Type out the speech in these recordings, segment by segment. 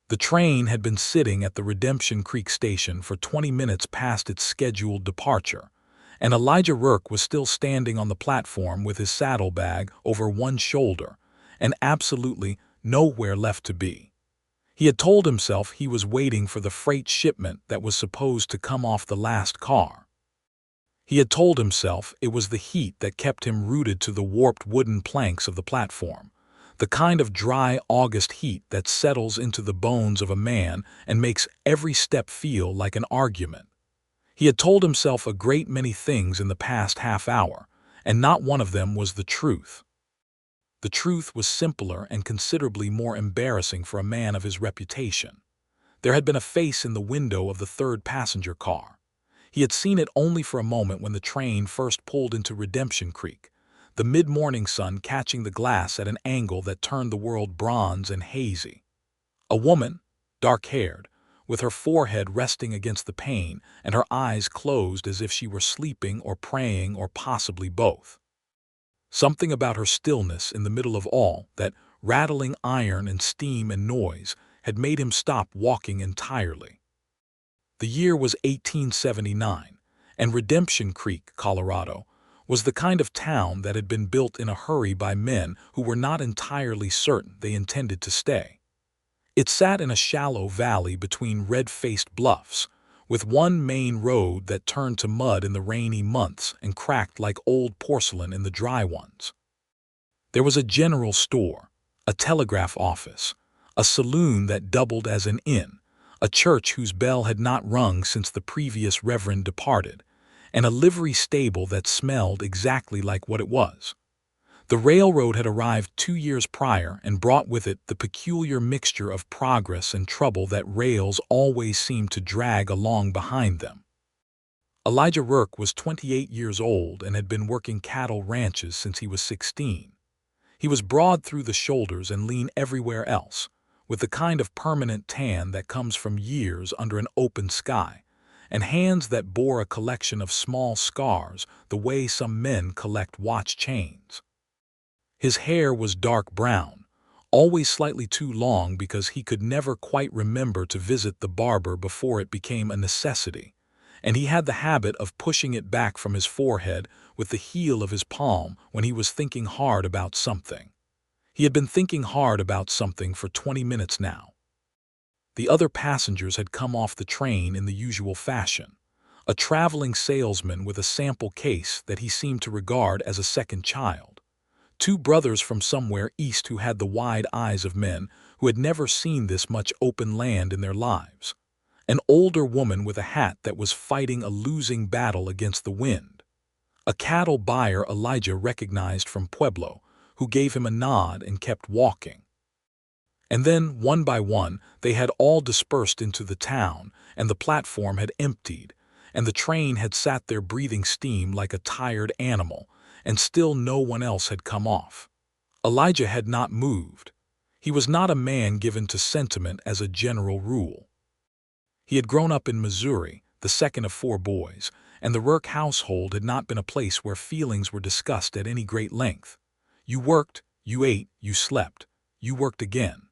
The train had been sitting at the Redemption Creek station for 20 minutes past its scheduled departure, and Elijah Rourke was still standing on the platform with his saddlebag over one shoulder and absolutely nowhere left to be. He had told himself he was waiting for the freight shipment that was supposed to come off the last car. He had told himself it was the heat that kept him rooted to the warped wooden planks of the platform, the kind of dry August heat that settles into the bones of a man and makes every step feel like an argument. He had told himself a great many things in the past half hour, and not one of them was the truth. The truth was simpler and considerably more embarrassing for a man of his reputation. There had been a face in the window of the third passenger car. He had seen it only for a moment when the train first pulled into Redemption Creek, the mid-morning sun catching the glass at an angle that turned the world bronze and hazy. A woman, dark-haired, with her forehead resting against the pane and her eyes closed as if she were sleeping or praying or possibly both. Something about her stillness in the middle of all that rattling iron and steam and noise had made him stop walking entirely. The year was 1879, and Redemption Creek, Colorado, was the kind of town that had been built in a hurry by men who were not entirely certain they intended to stay. It sat in a shallow valley between red-faced bluffs, with one main road that turned to mud in the rainy months and cracked like old porcelain in the dry ones. There was a general store, a telegraph office, a saloon that doubled as an inn, a church whose bell had not rung since the previous reverend departed, and a livery stable that smelled exactly like what it was. The railroad had arrived 2 years prior and brought with it the peculiar mixture of progress and trouble that rails always seem to drag along behind them. Elijah Rourke was 28 years old and had been working cattle ranches since he was 16. He was broad through the shoulders and lean everywhere else, with the kind of permanent tan that comes from years under an open sky, and hands that bore a collection of small scars the way some men collect watch chains. His hair was dark brown, always slightly too long because he could never quite remember to visit the barber before it became a necessity, and he had the habit of pushing it back from his forehead with the heel of his palm when he was thinking hard about something. He had been thinking hard about something for 20 minutes now. The other passengers had come off the train in the usual fashion, a traveling salesman with a sample case that he seemed to regard as a second child. 2 brothers from somewhere east who had the wide eyes of men who had never seen this much open land in their lives. An older woman with a hat that was fighting a losing battle against the wind. A cattle buyer Elijah recognized from Pueblo, who gave him a nod and kept walking. And then, one by one, they had all dispersed into the town, and the platform had emptied, and the train had sat there breathing steam like a tired animal, and still no one else had come off. Elijah had not moved. He was not a man given to sentiment as a general rule. He had grown up in Missouri, the second of 4 boys, and the Rourke household had not been a place where feelings were discussed at any great length. You worked, you ate, you slept, you worked again.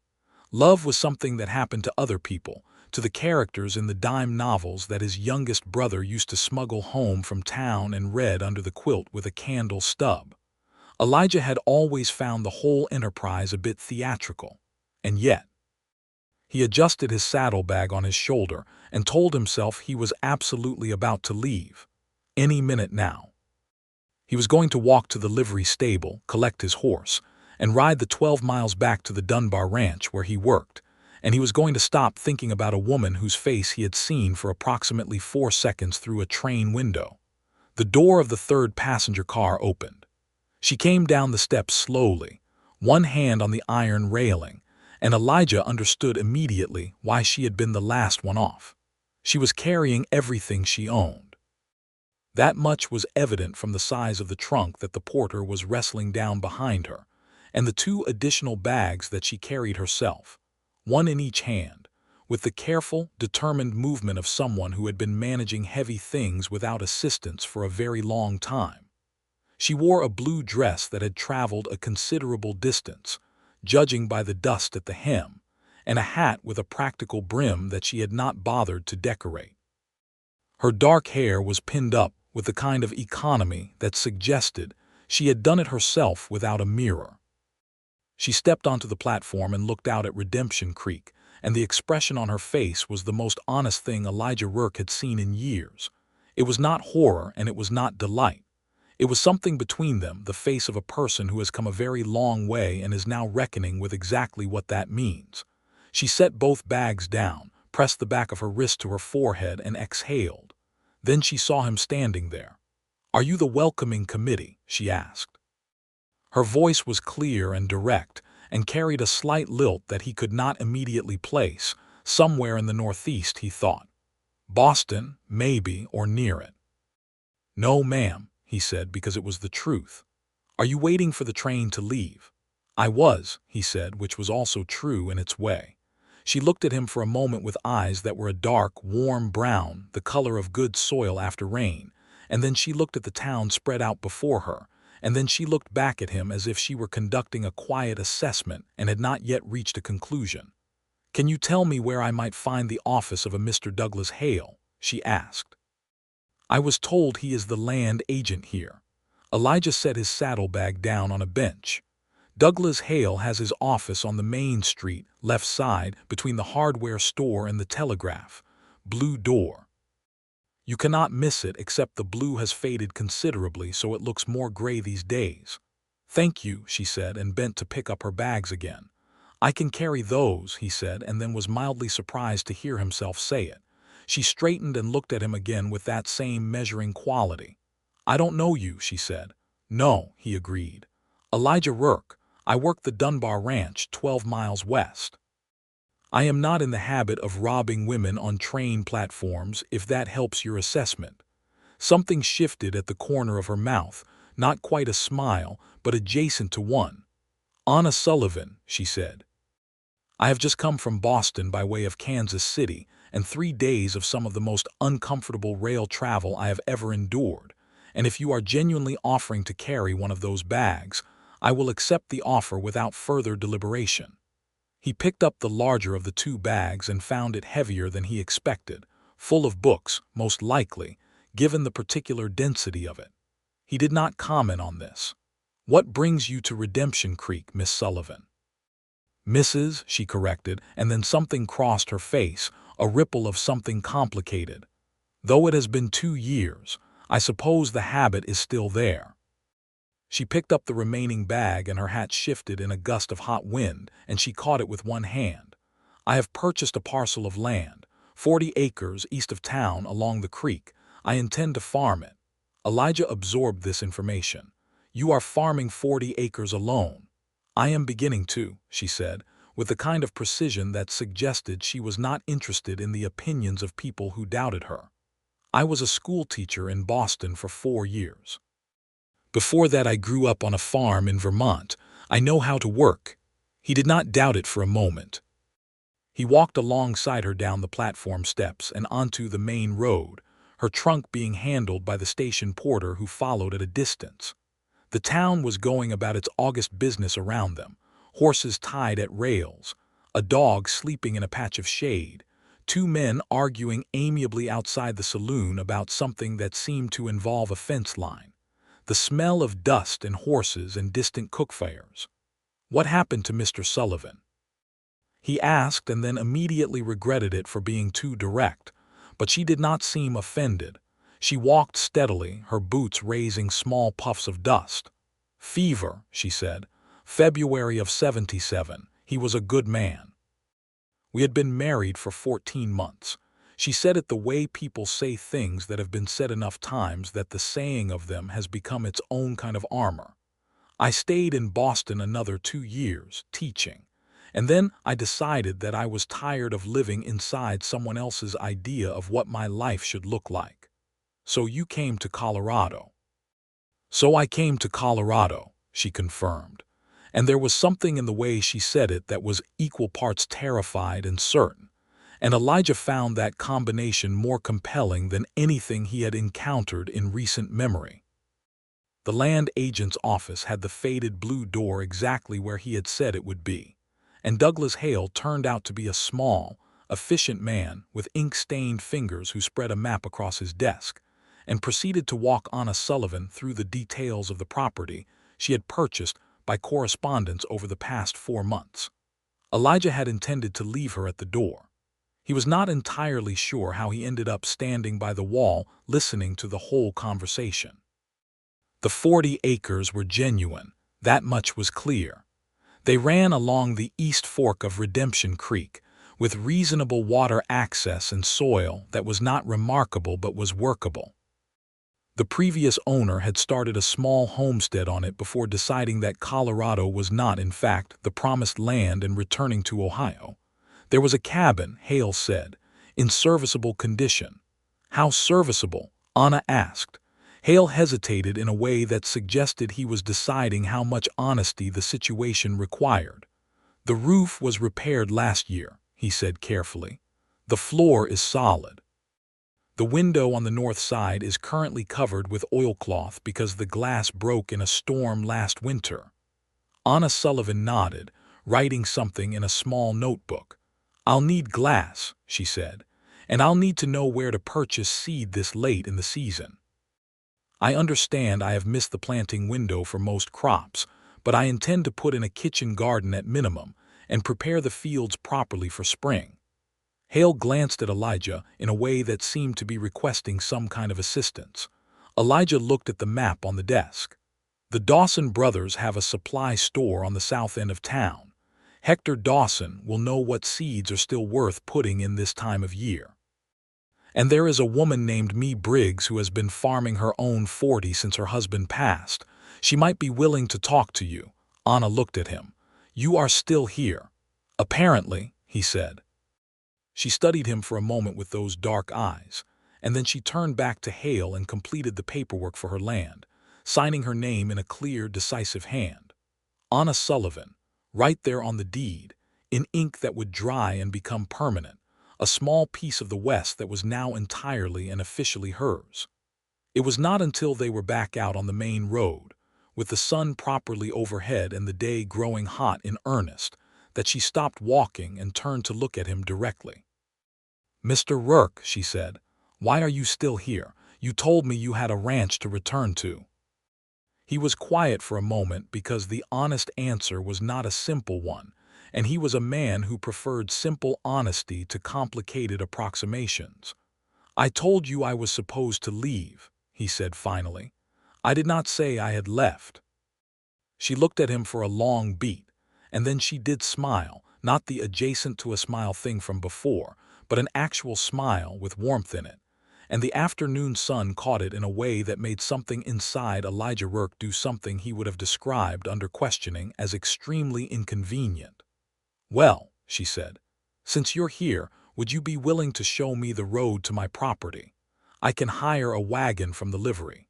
Love was something that happened to other people, to the characters in the dime novels that his youngest brother used to smuggle home from town and read under the quilt with a candle stub. Elijah had always found the whole enterprise a bit theatrical, and yet. He adjusted his saddlebag on his shoulder and told himself he was absolutely about to leave, any minute now. He was going to walk to the livery stable, collect his horse, and ride the 12 miles back to the Dunbar Ranch where he worked, and he was going to stop thinking about a woman whose face he had seen for approximately 4 seconds through a train window. The door of the third passenger car opened. She came down the steps slowly, one hand on the iron railing, and Elijah understood immediately why she had been the last one off. She was carrying everything she owned. That much was evident from the size of the trunk that the porter was wrestling down behind her, and the 2 additional bags that she carried herself, one in each hand, with the careful, determined movement of someone who had been managing heavy things without assistance for a very long time. She wore a blue dress that had traveled a considerable distance, judging by the dust at the hem, and a hat with a practical brim that she had not bothered to decorate. Her dark hair was pinned up with the kind of economy that suggested she had done it herself without a mirror. She stepped onto the platform and looked out at Redemption Creek, and the expression on her face was the most honest thing Elijah Rourke had seen in years. It was not horror and it was not delight. It was something between them, the face of a person who has come a very long way and is now reckoning with exactly what that means. She set both bags down, pressed the back of her wrist to her forehead, and exhaled. Then she saw him standing there. "Are you the welcoming committee?" she asked. Her voice was clear and direct, and carried a slight lilt that he could not immediately place. Somewhere in the Northeast, he thought. Boston, maybe, or near it. "No, ma'am," he said, because it was the truth. "Are you waiting for the train to leave?" "I was," he said, which was also true in its way. She looked at him for a moment with eyes that were a dark, warm brown, the color of good soil after rain, and then she looked at the town spread out before her, and then she looked back at him as if she were conducting a quiet assessment and had not yet reached a conclusion. "Can you tell me where I might find the office of a Mr. Douglas Hale?" she asked. "I was told he is the land agent here." Elijah set his saddlebag down on a bench. "Douglas Hale has his office on the Main Street, left side, between the hardware store and the telegraph. Blue door. You cannot miss it, except the blue has faded considerably, so it looks more gray these days." "Thank you," she said, and bent to pick up her bags again. "I can carry those," he said, and then was mildly surprised to hear himself say it. She straightened and looked at him again with that same measuring quality. "I don't know you," she said. "No," he agreed. "Elijah Rourke. I work the Dunbar Ranch, 12 miles west. I am not in the habit of robbing women on train platforms, if that helps your assessment." Something shifted at the corner of her mouth, not quite a smile, but adjacent to one. "Anna Sullivan," she said. "I have just come from Boston by way of Kansas City, and 3 days of some of the most uncomfortable rail travel I have ever endured, and if you are genuinely offering to carry one of those bags, I will accept the offer without further deliberation." He picked up the larger of the 2 bags and found it heavier than he expected, full of books, most likely, given the particular density of it. He did not comment on this. "What brings you to Redemption Creek, Miss Sullivan?" "Mrs.," she corrected, and then something crossed her face, a ripple of something complicated. "Though it has been 2 years, I suppose the habit is still there." She picked up the remaining bag and her hat shifted in a gust of hot wind, and she caught it with one hand. "I have purchased a parcel of land, 40 acres east of town along the creek. I intend to farm it." Elijah absorbed this information. "You are farming 40 acres alone?" "I am beginning to," she said, with the kind of precision that suggested she was not interested in the opinions of people who doubted her. "I was a school teacher in Boston for 4 years. Before that, I grew up on a farm in Vermont. I know how to work." He did not doubt it for a moment. He walked alongside her down the platform steps and onto the main road, her trunk being handled by the station porter who followed at a distance. The town was going about its August business around them, horses tied at rails, a dog sleeping in a patch of shade, 2 men arguing amiably outside the saloon about something that seemed to involve a fence line, the smell of dust and horses and distant cook fires. "What happened to Mr. Sullivan?" he asked, and then immediately regretted it for being too direct, but she did not seem offended. She walked steadily, her boots raising small puffs of dust. "Fever," she said. "February of '77. He was a good man. We had been married for 14 months. She said it the way people say things that have been said enough times that the saying of them has become its own kind of armor. I stayed in Boston another 2 years, teaching, and then I decided that I was tired of living inside someone else's idea of what my life should look like. So you came to Colorado." "So I came to Colorado," she confirmed, and there was something in the way she said it that was equal parts terrified and certain, and Elijah found that combination more compelling than anything he had encountered in recent memory. The land agent's office had the faded blue door exactly where he had said it would be, and Douglas Hale turned out to be a small, efficient man with ink-stained fingers who spread a map across his desk and proceeded to walk Anna Sullivan through the details of the property she had purchased by correspondence over the past 4 months. Elijah had intended to leave her at the door. He was not entirely sure how he ended up standing by the wall listening to the whole conversation. The 40 acres were genuine, that much was clear. They ran along the east fork of Redemption Creek, with reasonable water access and soil that was not remarkable but was workable. The previous owner had started a small homestead on it before deciding that Colorado was not, in fact, the promised land and returning to Ohio. There was a cabin, Hale said, in serviceable condition. How serviceable? Anna asked. Hale hesitated in a way that suggested he was deciding how much honesty the situation required. The roof was repaired last year, he said carefully. The floor is solid. The window on the north side is currently covered with oilcloth because the glass broke in a storm last winter. Anna Sullivan nodded, writing something in a small notebook. I'll need glass, she said, and I'll need to know where to purchase seed this late in the season. I understand I have missed the planting window for most crops, but I intend to put in a kitchen garden at minimum and prepare the fields properly for spring. Hale glanced at Elijah in a way that seemed to be requesting some kind of assistance. Elijah looked at the map on the desk. The Dawson brothers have a supply store on the south end of town. Hector Dawson will know what seeds are still worth putting in this time of year. And there is a woman named Mee Briggs who has been farming her own 40 since her husband passed. She might be willing to talk to you. Anna looked at him. You are still here. Apparently, he said. She studied him for a moment with those dark eyes, and then she turned back to Hale and completed the paperwork for her land, signing her name in a clear, decisive hand. Anna Sullivan, right there on the deed, in ink that would dry and become permanent, a small piece of the West that was now entirely and officially hers. It was not until they were back out on the main road, with the sun properly overhead and the day growing hot in earnest, that she stopped walking and turned to look at him directly. Mr. Rourke, she said, why are you still here? You told me you had a ranch to return to. He was quiet for a moment because the honest answer was not a simple one, and he was a man who preferred simple honesty to complicated approximations. I told you I was supposed to leave, he said finally. I did not say I had left. She looked at him for a long beat, and then she did smile, not the adjacent to a smile thing from before, but an actual smile with warmth in it, and the afternoon sun caught it in a way that made something inside Elijah Rourke do something he would have described under questioning as extremely inconvenient. Well, she said, since you're here, would you be willing to show me the road to my property? I can hire a wagon from the livery.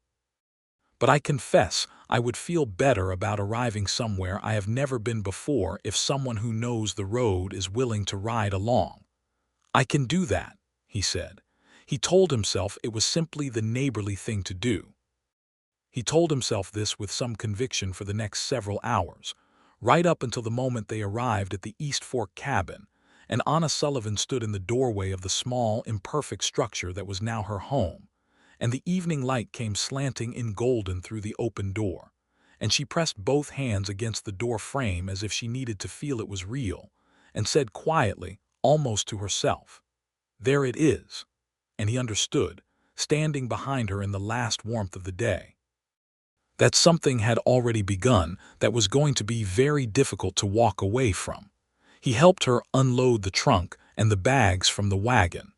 But I confess I would feel better about arriving somewhere I have never been before if someone who knows the road is willing to ride along. I can do that, he said. He told himself it was simply the neighborly thing to do. He told himself this with some conviction for the next several hours, right up until the moment they arrived at the East Fork cabin, and Anna Sullivan stood in the doorway of the small, imperfect structure that was now her home, and the evening light came slanting in golden through the open door, and she pressed both hands against the door frame as if she needed to feel it was real, and said quietly, almost to herself, there it is. And he understood, standing behind her in the last warmth of the day, that something had already begun that was going to be very difficult to walk away from. He helped her unload the trunk and the bags from the wagon.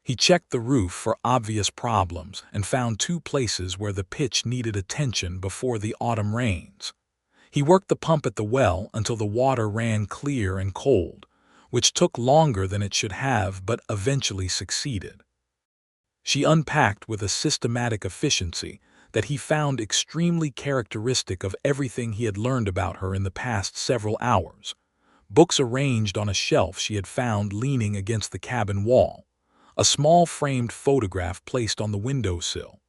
He checked the roof for obvious problems and found 2 places where the pitch needed attention before the autumn rains. He worked the pump at the well until the water ran clear and cold, which took longer than it should have but eventually succeeded. She unpacked with a systematic efficiency that he found extremely characteristic of everything he had learned about her in the past several hours. Books arranged on a shelf she had found leaning against the cabin wall, a small framed photograph placed on the windowsill,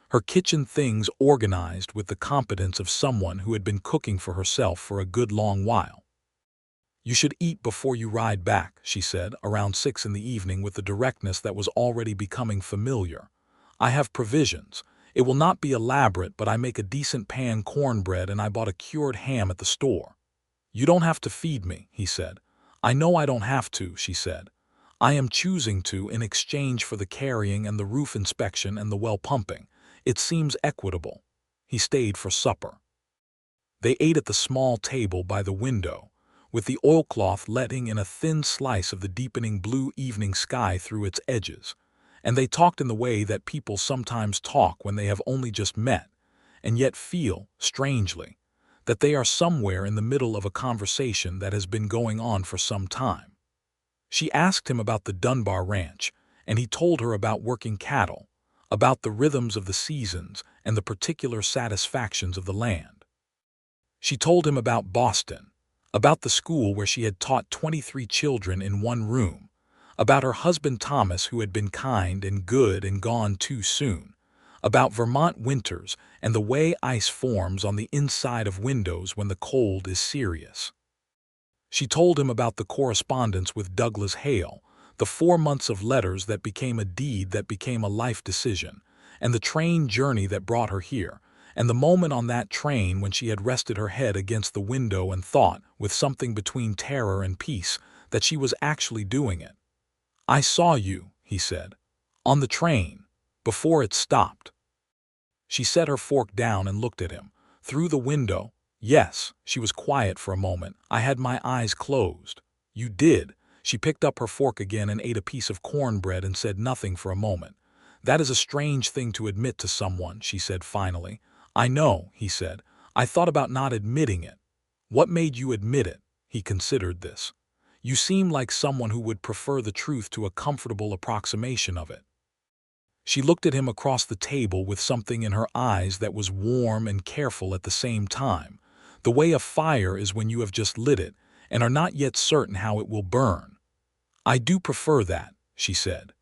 her kitchen things organized with the competence of someone who had been cooking for herself for a good long while. "You should eat before you ride back," she said, around 6 in the evening with the directness that was already becoming familiar. "I have provisions. It will not be elaborate, but I make a decent pan cornbread and I bought a cured ham at the store." "You don't have to feed me," he said. "I know I don't have to," she said. "I am choosing to in exchange for the carrying and the roof inspection and the well pumping. It seems equitable." He stayed for supper. They ate at the small table by the window, with the oilcloth letting in a thin slice of the deepening blue evening sky through its edges, and they talked in the way that people sometimes talk when they have only just met, and yet feel, strangely, that they are somewhere in the middle of a conversation that has been going on for some time. She asked him about the Dunbar Ranch, and he told her about working cattle, about the rhythms of the seasons and the particular satisfactions of the land. She told him about Boston, about the school where she had taught 23 children in one room, about her husband Thomas who had been kind and good and gone too soon, about Vermont winters and the way ice forms on the inside of windows when the cold is serious. She told him about the correspondence with Douglas Hale, the 4 months of letters that became a deed that became a life decision, and the train journey that brought her here, and the moment on that train when she had rested her head against the window and thought, with something between terror and peace, that she was actually doing it. "I saw you," he said, "on the train, before it stopped." She set her fork down and looked at him. Through the window. "Yes." She was quiet for a moment. "I had my eyes closed." "You did." She picked up her fork again and ate a piece of cornbread and said nothing for a moment. "That is a strange thing to admit to someone," she said finally. "I know," he said. "I thought about not admitting it." "What made you admit it?" He considered this. "You seem like someone who would prefer the truth to a comfortable approximation of it." She looked at him across the table with something in her eyes that was warm and careful at the same time, the way a fire is when you have just lit it and are not yet certain how it will burn. "I do prefer that," she said.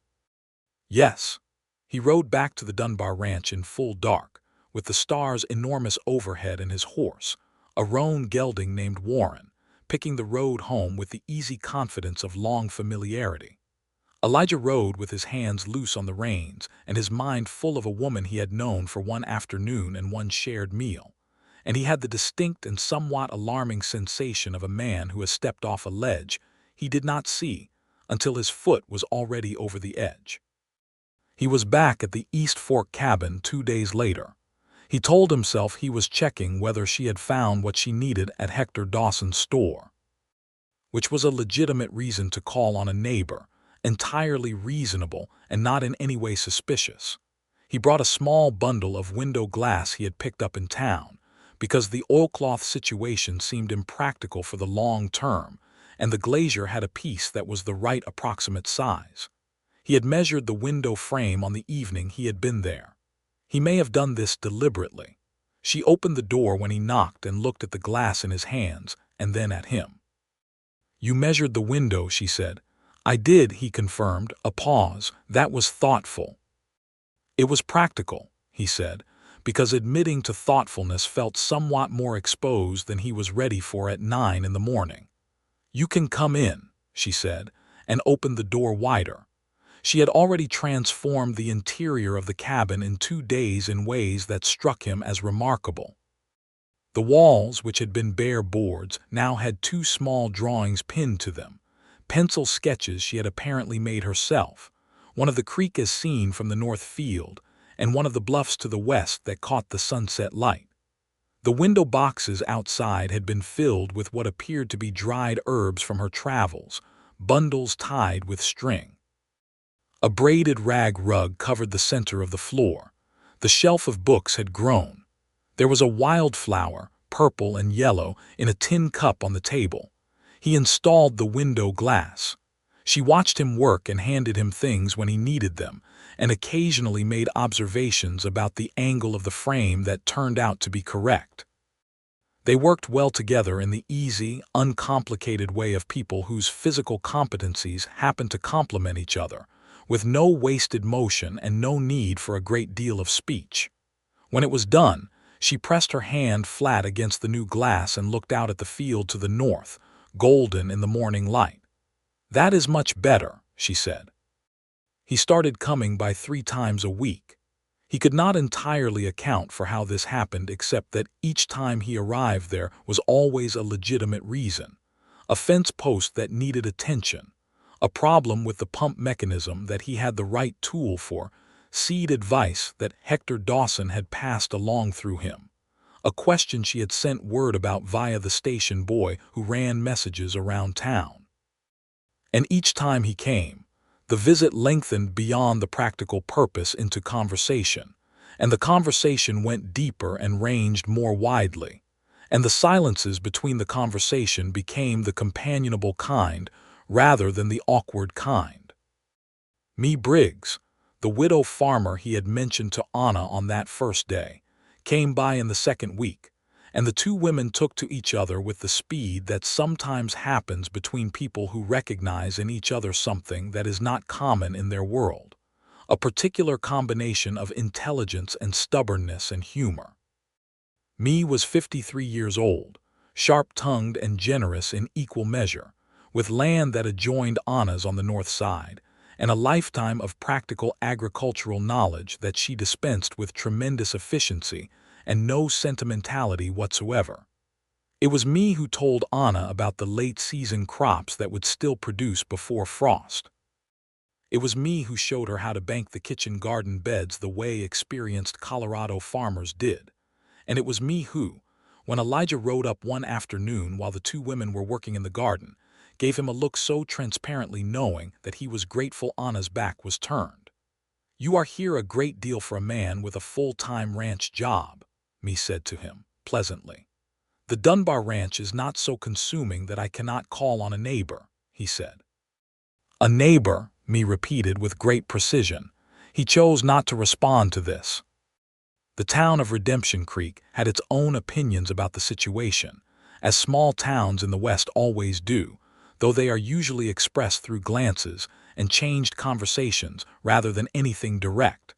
"Yes." He rode back to the Dunbar Ranch in full dark, with the stars enormous overhead and his horse, a roan gelding named Warren, picking the road home with the easy confidence of long familiarity. Elijah rode with his hands loose on the reins and his mind full of a woman he had known for one afternoon and one shared meal, and he had the distinct and somewhat alarming sensation of a man who has stepped off a ledge he did not see until his foot was already over the edge. He was back at the East Fork cabin 2 days later. He told himself he was checking whether she had found what she needed at Hector Dawson's store, which was a legitimate reason to call on a neighbor, entirely reasonable and not in any way suspicious. He brought a small bundle of window glass he had picked up in town, because the oilcloth situation seemed impractical for the long term, and the glazier had a piece that was the right approximate size. He had measured the window frame on the evening he had been there. He may have done this deliberately. She opened the door when he knocked and looked at the glass in his hands and then at him. "You measured the window," she said. "I did," he confirmed, a pause. "That was thoughtful." "It was practical," he said, because admitting to thoughtfulness felt somewhat more exposed than he was ready for at 9 in the morning. "You can come in," she said, and opened the door wider. She had already transformed the interior of the cabin in 2 days in ways that struck him as remarkable. The walls, which had been bare boards, now had 2 small drawings pinned to them, pencil sketches she had apparently made herself, one of the creek as seen from the north field, and one of the bluffs to the west that caught the sunset light. The window boxes outside had been filled with what appeared to be dried herbs from her travels, bundles tied with string. A braided rag rug covered the center of the floor. The shelf of books had grown. There was a wildflower, purple and yellow, in a tin cup on the table. He installed the window glass. She watched him work and handed him things when he needed them, and occasionally made observations about the angle of the frame that turned out to be correct. They worked well together in the easy, uncomplicated way of people whose physical competencies happen to complement each other, with no wasted motion and no need for a great deal of speech. When it was done, she pressed her hand flat against the new glass and looked out at the field to the north, golden in the morning light. "That is much better," she said. He started coming by 3 times a week. He could not entirely account for how this happened except that each time he arrived there was always a legitimate reason. A fence post that needed attention, a problem with the pump mechanism that he had the right tool for, seed advice that Hector Dawson had passed along through him, a question she had sent word about via the station boy who ran messages around town. And each time he came, the visit lengthened beyond the practical purpose into conversation, and the conversation went deeper and ranged more widely, and the silences between the conversation became the companionable kind rather than the awkward kind. Me Briggs, the widow farmer he had mentioned to Anna on that first day, came by in the second week, and the two women took to each other with the speed that sometimes happens between people who recognize in each other something that is not common in their world, a particular combination of intelligence and stubbornness and humor. Me was 53 years old, sharp-tongued and generous in equal measure, with land that adjoined Anna's on the north side, and a lifetime of practical agricultural knowledge that she dispensed with tremendous efficiency and no sentimentality whatsoever. It was me who told Anna about the late-season crops that would still produce before frost. It was me who showed her how to bank the kitchen garden beds the way experienced Colorado farmers did. And it was me who, when Elijah rode up one afternoon while the two women were working in the garden, gave him a look so transparently knowing that he was grateful Anna's back was turned. "You are here a great deal for a man with a full-time ranch job," me said to him, pleasantly. "The Dunbar Ranch is not so consuming that I cannot call on a neighbor," he said. "A neighbor," me repeated with great precision. He chose not to respond to this. The town of Redemption Creek had its own opinions about the situation, as small towns in the West always do, though they are usually expressed through glances and changed conversations rather than anything direct.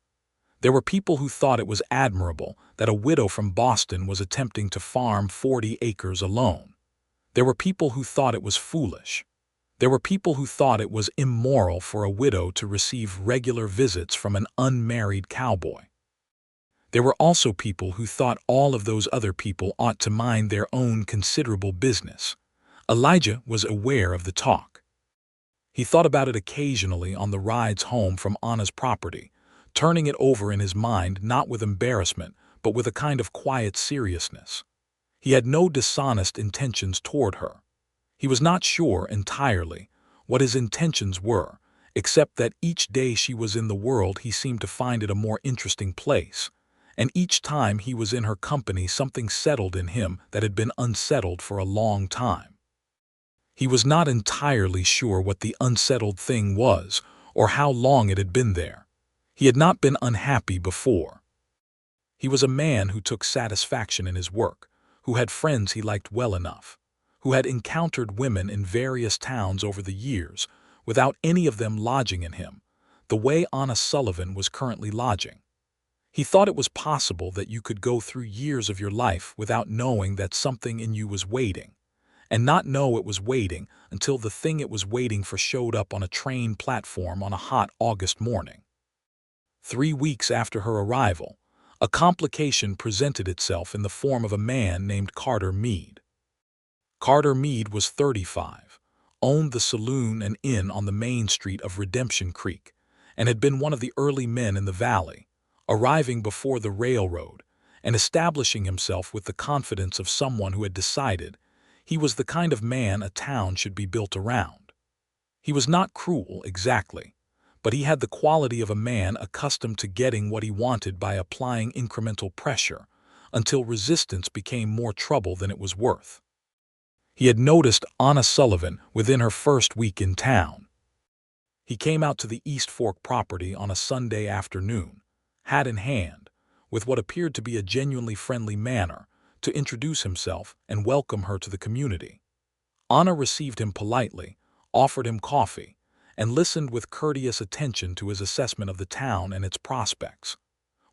There were people who thought it was admirable that a widow from Boston was attempting to farm 40 acres alone. There were people who thought it was foolish. There were people who thought it was immoral for a widow to receive regular visits from an unmarried cowboy. There were also people who thought all of those other people ought to mind their own considerable business. Elijah was aware of the talk. He thought about it occasionally on the rides home from Anna's property, turning it over in his mind not with embarrassment, but with a kind of quiet seriousness. He had no dishonest intentions toward her. He was not sure entirely what his intentions were, except that each day she was in the world he seemed to find it a more interesting place, and each time he was in her company something settled in him that had been unsettled for a long time. He was not entirely sure what the unsettled thing was or how long it had been there. He had not been unhappy before. He was a man who took satisfaction in his work, who had friends he liked well enough, who had encountered women in various towns over the years without any of them lodging in him, the way Anna Sullivan was currently lodging. He thought it was possible that you could go through years of your life without knowing that something in you was waiting, and not know it was waiting until the thing it was waiting for showed up on a train platform on a hot August morning. 3 weeks after her arrival, a complication presented itself in the form of a man named Carter Meade. Carter Meade was 35, owned the saloon and inn on the main street of Redemption Creek, and had been one of the early men in the valley, arriving before the railroad and establishing himself with the confidence of someone who had decided he was the kind of man a town should be built around. He was not cruel exactly, but he had the quality of a man accustomed to getting what he wanted by applying incremental pressure until resistance became more trouble than it was worth. He had noticed Anna Sullivan within her first week in town. He came out to the East Fork property on a Sunday afternoon, hat in hand, with what appeared to be a genuinely friendly manner, to introduce himself and welcome her to the community. Anna received him politely, offered him coffee, and listened with courteous attention to his assessment of the town and its prospects.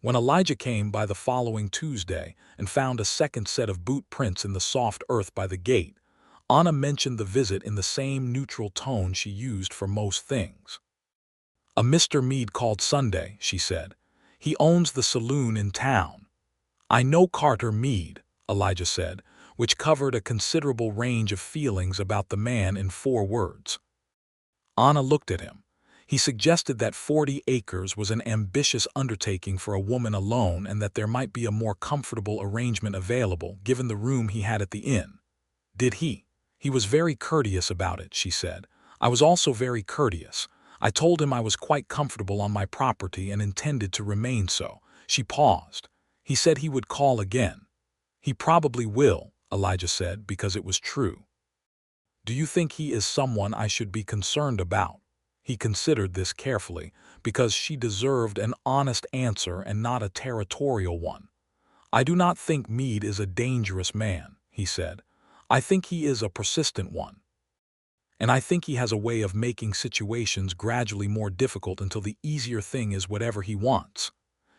When Elijah came by the following Tuesday and found a second set of boot prints in the soft earth by the gate, Anna mentioned the visit in the same neutral tone she used for most things. "A Mr. Meade called Sunday," she said. "He owns the saloon in town." "I know Carter Meade," Elijah said, which covered a considerable range of feelings about the man in 4 words. Anna looked at him. He suggested that 40 acres was an ambitious undertaking for a woman alone and that there might be a more comfortable arrangement available given the room he had at the inn. Did he? He was very courteous about it, she said. I was also very courteous. I told him I was quite comfortable on my property and intended to remain so. She paused. He said he would call again. He probably will, Elijah said, because it was true. Do you think he is someone I should be concerned about? He considered this carefully, because she deserved an honest answer and not a territorial one. I do not think Meade is a dangerous man, he said. I think he is a persistent one. And I think he has a way of making situations gradually more difficult until the easier thing is whatever he wants.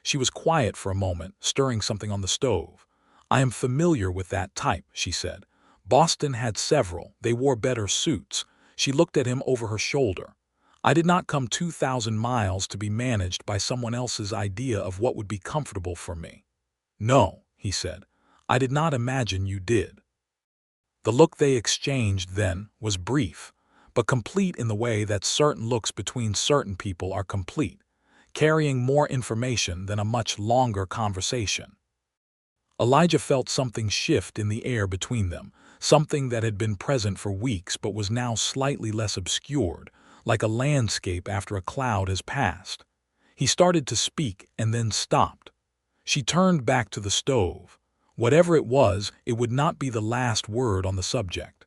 She was quiet for a moment, stirring something on the stove. I am familiar with that type, she said. Boston had several. They wore better suits. She looked at him over her shoulder. I did not come 2,000 miles to be managed by someone else's idea of what would be comfortable for me. No, he said. I did not imagine you did. The look they exchanged then was brief, but complete in the way that certain looks between certain people are complete, carrying more information than a much longer conversation. Elijah felt something shift in the air between them, something that had been present for weeks but was now slightly less obscured, like a landscape after a cloud has passed. He started to speak and then stopped. She turned back to the stove. Whatever it was, it would not be the last word on the subject.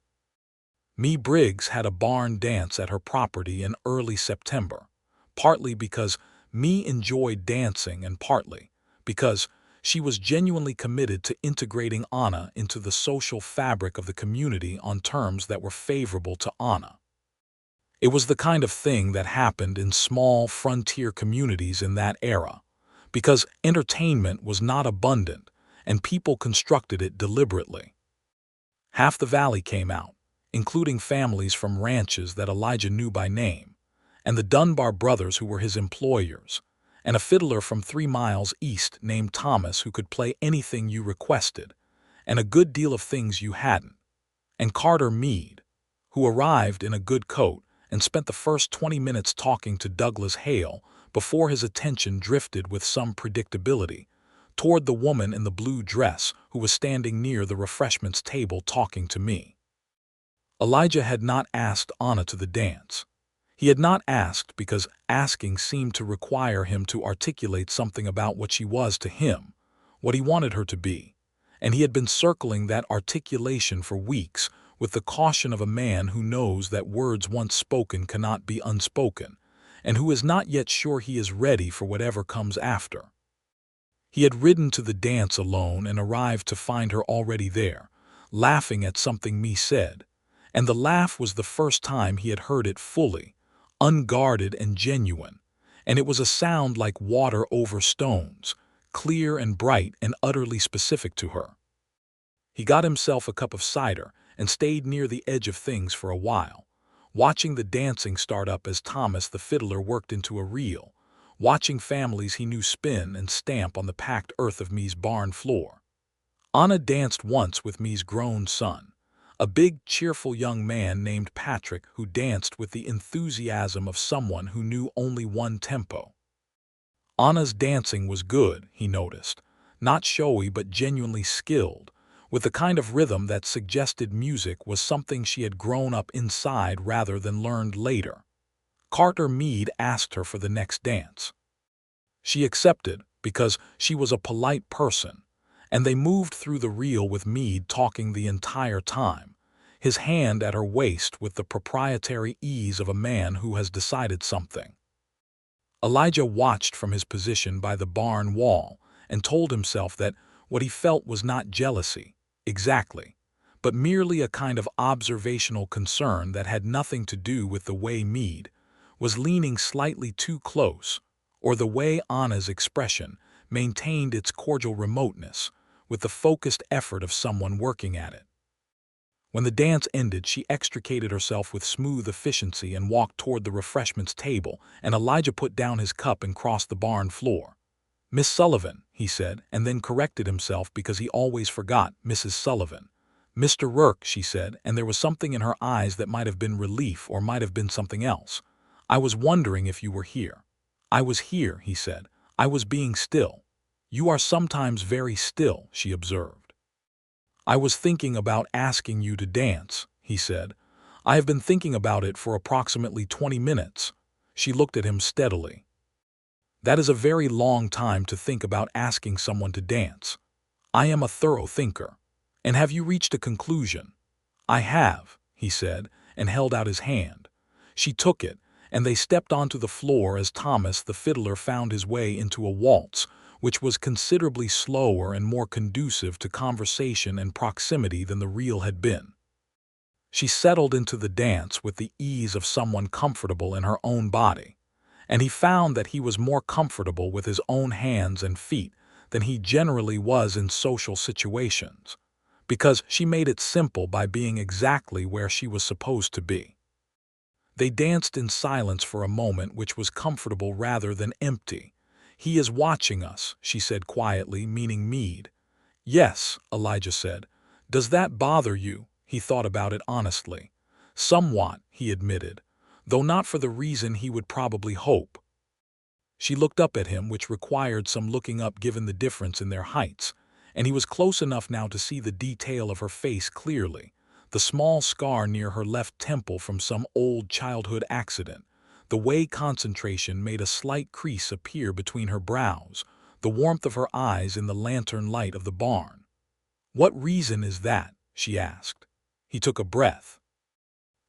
Mee Briggs had a barn dance at her property in early September, partly because Mee enjoyed dancing and partly because she was genuinely committed to integrating Anna into the social fabric of the community on terms that were favorable to Anna. It was the kind of thing that happened in small frontier communities in that era, because entertainment was not abundant and people constructed it deliberately. Half the valley came out, including families from ranches that Elijah knew by name, and the Dunbar brothers who were his employers, and a fiddler from 3 miles east named Thomas who could play anything you requested, and a good deal of things you hadn't, and Carter Meade, who arrived in a good coat and spent the first 20 minutes talking to Douglas Hale before his attention drifted with some predictability toward the woman in the blue dress who was standing near the refreshments table talking to me. Elijah had not asked Anna to the dance. He had not asked because asking seemed to require him to articulate something about what she was to him, what he wanted her to be, and he had been circling that articulation for weeks with the caution of a man who knows that words once spoken cannot be unspoken, and who is not yet sure he is ready for whatever comes after. He had ridden to the dance alone and arrived to find her already there, laughing at something Mee said, and the laugh was the first time he had heard it fully, unguarded and genuine, and it was a sound like water over stones, clear and bright and utterly specific to her. He got himself a cup of cider and stayed near the edge of things for a while, watching the dancing start up as Thomas the fiddler worked into a reel, watching families he knew spin and stamp on the packed earth of Mee's barn floor. Anna danced once with Mee's grown son, a big, cheerful young man named Patrick who danced with the enthusiasm of someone who knew only one tempo. Anna's dancing was good, he noticed, not showy but genuinely skilled, with the kind of rhythm that suggested music was something she had grown up inside rather than learned later. Carter Meade asked her for the next dance. She accepted because she was a polite person, and they moved through the reel with Meade talking the entire time, his hand at her waist with the proprietary ease of a man who has decided something. Elijah watched from his position by the barn wall and told himself that what he felt was not jealousy, exactly, but merely a kind of observational concern that had nothing to do with the way Meade was leaning slightly too close, or the way Anna's expression maintained its cordial remoteness with the focused effort of someone working at it. When the dance ended, she extricated herself with smooth efficiency and walked toward the refreshments table, and Elijah put down his cup and crossed the barn floor. "Miss Sullivan," he said, and then corrected himself because he always forgot Mrs. Sullivan. "Mr. Rourke," she said, and there was something in her eyes that might have been relief or might have been something else. "I was wondering if you were here." "I was here," he said. "I was being still." "You are sometimes very still," she observed. "I was thinking about asking you to dance," he said. "I have been thinking about it for approximately 20 minutes. She looked at him steadily. "That is a very long time to think about asking someone to dance. I am a thorough thinker. And have you reached a conclusion?" "I have," he said, and held out his hand. She took it, and they stepped onto the floor as Thomas the fiddler found his way into a waltz, which was considerably slower and more conducive to conversation and proximity than the reel had been. She settled into the dance with the ease of someone comfortable in her own body, and he found that he was more comfortable with his own hands and feet than he generally was in social situations, because she made it simple by being exactly where she was supposed to be. They danced in silence for a moment, which was comfortable rather than empty. "He is watching us," she said quietly, meaning Meade. "Yes," Elijah said. "Does that bother you?" He thought about it honestly. "Somewhat," he admitted, though not for the reason he would probably hope. She looked up at him, which required some looking up given the difference in their heights, and he was close enough now to see the detail of her face clearly, the small scar near her left temple from some old childhood accident, the way concentration made a slight crease appear between her brows, the warmth of her eyes in the lantern light of the barn. "What reason is that?" she asked. He took a breath.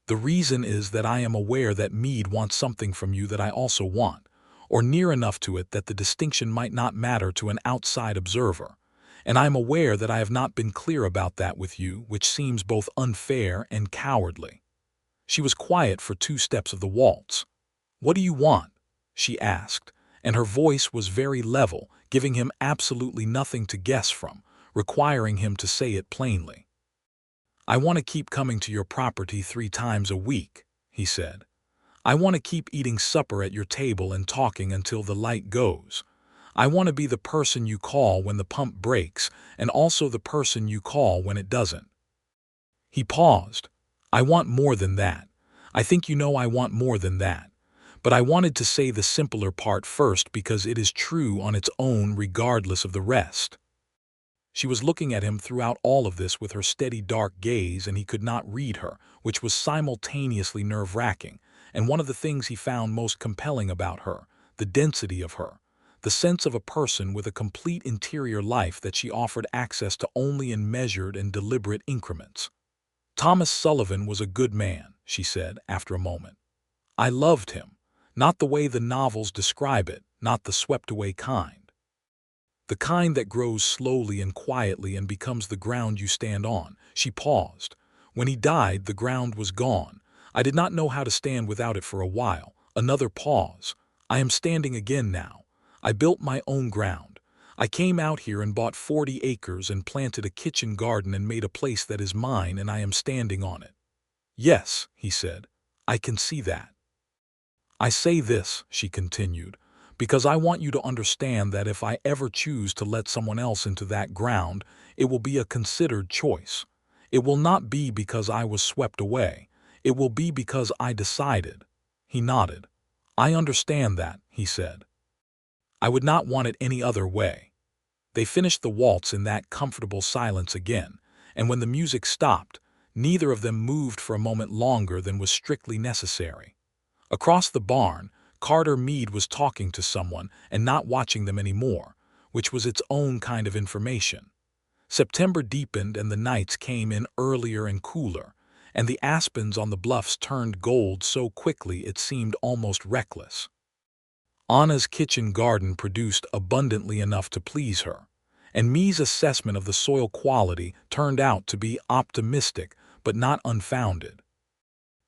"The reason is that I am aware that Meade wants something from you that I also want, or near enough to it that the distinction might not matter to an outside observer, and I am aware that I have not been clear about that with you, which seems both unfair and cowardly." She was quiet for 2 steps of the waltz. "What do you want?" she asked, and her voice was very level, giving him absolutely nothing to guess from, requiring him to say it plainly. "I want to keep coming to your property 3 times a week," he said. "I want to keep eating supper at your table and talking until the light goes. I want to be the person you call when the pump breaks and also the person you call when it doesn't." He paused. "I want more than that. I think you know I want more than that. But I wanted to say the simpler part first because it is true on its own regardless of the rest." She was looking at him throughout all of this with her steady dark gaze, and he could not read her, which was simultaneously nerve-wracking, and one of the things he found most compelling about her, the density of her, the sense of a person with a complete interior life that she offered access to only in measured and deliberate increments. "Thomas Sullivan was a good man," she said after a moment. "I loved him, not the way the novels describe it, not the swept-away kind. The kind that grows slowly and quietly and becomes the ground you stand on." She paused. "When he died, the ground was gone. I did not know how to stand without it for a while." Another pause. "I am standing again now. I built my own ground. I came out here and bought 40 acres and planted a kitchen garden and made a place that is mine, and I am standing on it." "Yes," he said, "I can see that." "I say this," she continued, "because I want you to understand that if I ever choose to let someone else into that ground, it will be a considered choice. It will not be because I was swept away. It will be because I decided." He nodded. "I understand that," he said. "I would not want it any other way." They finished the waltz in that comfortable silence again, and when the music stopped, neither of them moved for a moment longer than was strictly necessary. Across the barn, Carter Meade was talking to someone and not watching them anymore, which was its own kind of information. September deepened and the nights came in earlier and cooler, and the aspens on the bluffs turned gold so quickly it seemed almost reckless. Anna's kitchen garden produced abundantly enough to please her, and Mee's assessment of the soil quality turned out to be optimistic but not unfounded.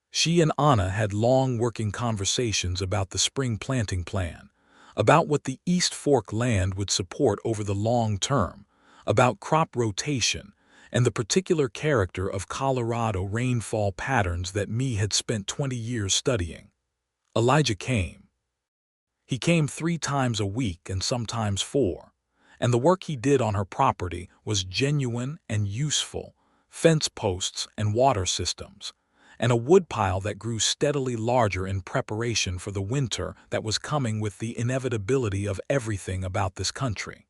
She and Anna had long working conversations about the spring planting plan, about what the East Fork land would support over the long term, about crop rotation, and the particular character of Colorado rainfall patterns that me had spent 20 years studying. Elijah came. He came 3 times a week and sometimes 4, and the work he did on her property was genuine and useful: fence posts and water systems, and a woodpile that grew steadily larger in preparation for the winter that was coming with the inevitability of everything about this country.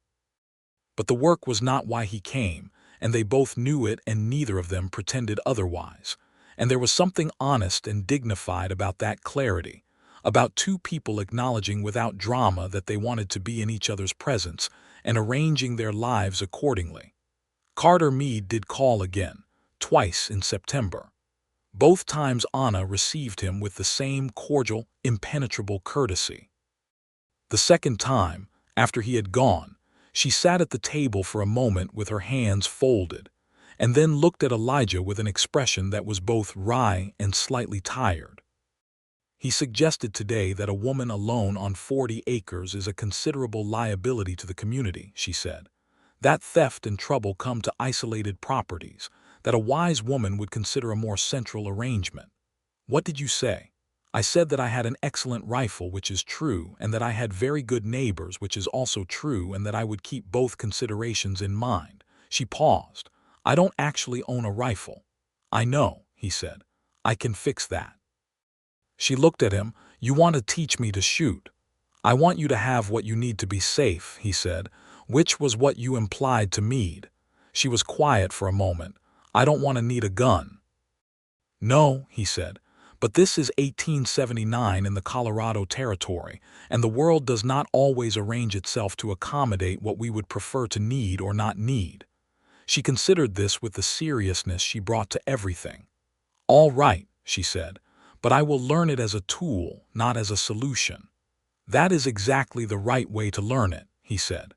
But the work was not why he came, and they both knew it, and neither of them pretended otherwise. And there was something honest and dignified about that clarity, about two people acknowledging without drama that they wanted to be in each other's presence and arranging their lives accordingly. Carter Meade did call again, twice in September. Both times Anna received him with the same cordial, impenetrable courtesy. The second time, after he had gone, she sat at the table for a moment with her hands folded, and then looked at Elijah with an expression that was both wry and slightly tired. He suggested today that a woman alone on 40 acres is a considerable liability to the community, she said. That theft and trouble come to isolated properties, that a wise woman would consider a more central arrangement. What did you say? I said that I had an excellent rifle, which is true, and that I had very good neighbors, which is also true, and that I would keep both considerations in mind. She paused. I don't actually own a rifle. I know, he said. I can fix that. She looked at him. You want to teach me to shoot? I want you to have what you need to be safe, he said, which was what you implied to Meade. She was quiet for a moment. I don't want to need a gun. No, he said, but this is 1879 in the Colorado Territory, and the world does not always arrange itself to accommodate what we would prefer to need or not need. She considered this with the seriousness she brought to everything. All right, she said, but I will learn it as a tool, not as a solution. That is exactly the right way to learn it, he said.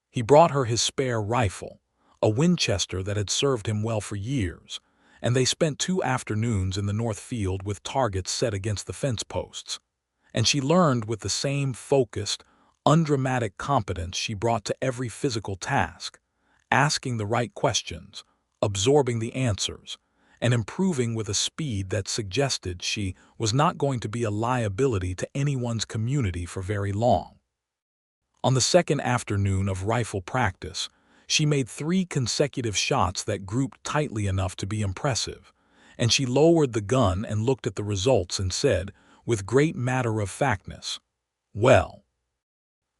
He brought her his spare rifle, a Winchester that had served him well for years, and they spent 2 afternoons in the north field with targets set against the fence posts. And she learned with the same focused, undramatic competence she brought to every physical task, asking the right questions, absorbing the answers, and improving with a speed that suggested she was not going to be a liability to anyone's community for very long. On the second afternoon of rifle practice, she made 3 consecutive shots that grouped tightly enough to be impressive, and she lowered the gun and looked at the results and said, with great matter-of-factness, "Well,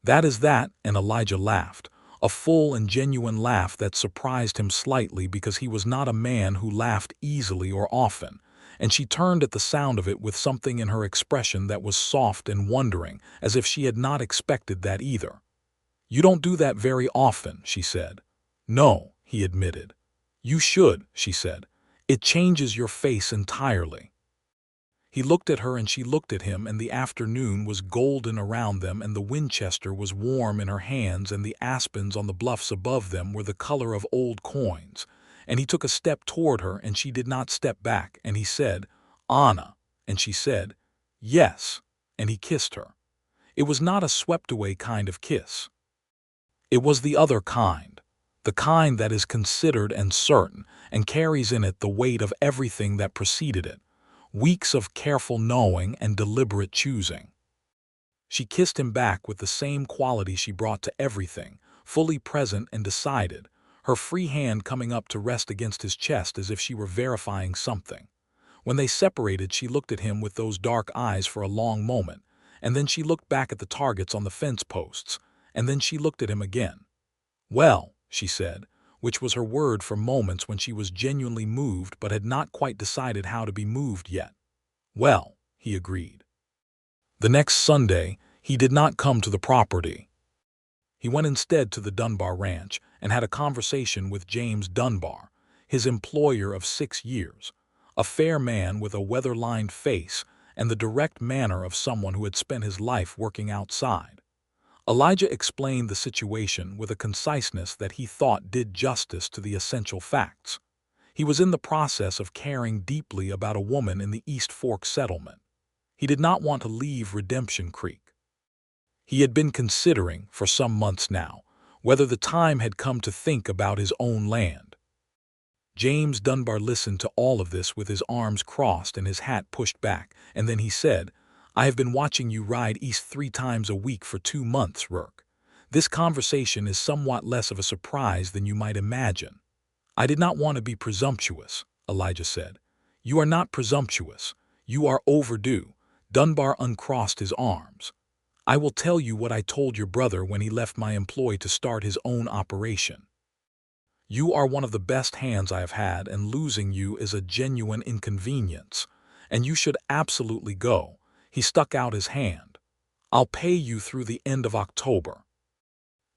that is that," and Elijah laughed, a full and genuine laugh that surprised him slightly because he was not a man who laughed easily or often, and she turned at the sound of it with something in her expression that was soft and wondering, as if she had not expected that either. You don't do that very often, she said. No, he admitted. You should, she said. It changes your face entirely. He looked at her and she looked at him, and the afternoon was golden around them, and the Winchester was warm in her hands, and the aspens on the bluffs above them were the color of old coins. And he took a step toward her, and she did not step back, and he said, "Anna," and she said, "Yes," and he kissed her. It was not a swept-away kind of kiss. It was the other kind, the kind that is considered and certain, and carries in it the weight of everything that preceded it. Weeks of careful knowing and deliberate choosing. She kissed him back with the same quality she brought to everything, fully present and decided, her free hand coming up to rest against his chest as if she were verifying something. When they separated, she looked at him with those dark eyes for a long moment, and then she looked back at the targets on the fence posts, and then she looked at him again. "Well," she said, which was her word for moments when she was genuinely moved but had not quite decided how to be moved yet. "Well," he agreed. The next Sunday, he did not come to the property. He went instead to the Dunbar Ranch and had a conversation with James Dunbar, his employer of 6 years, a fair man with a weather-lined face and the direct manner of someone who had spent his life working outside. Elijah explained the situation with a conciseness that he thought did justice to the essential facts. He was in the process of caring deeply about a woman in the East Fork settlement. He did not want to leave Redemption Creek. He had been considering, for some months now, whether the time had come to think about his own land. James Dunbar listened to all of this with his arms crossed and his hat pushed back, and then he said, "I have been watching you ride east 3 times a week for 2 months, Rourke. This conversation is somewhat less of a surprise than you might imagine." "I did not want to be presumptuous," Elijah said. "You are not presumptuous. You are overdue." Dunbar uncrossed his arms. "I will tell you what I told your brother when he left my employ to start his own operation. You are one of the best hands I have had, and losing you is a genuine inconvenience, and you should absolutely go." He stuck out his hand. "I'll pay you through the end of October.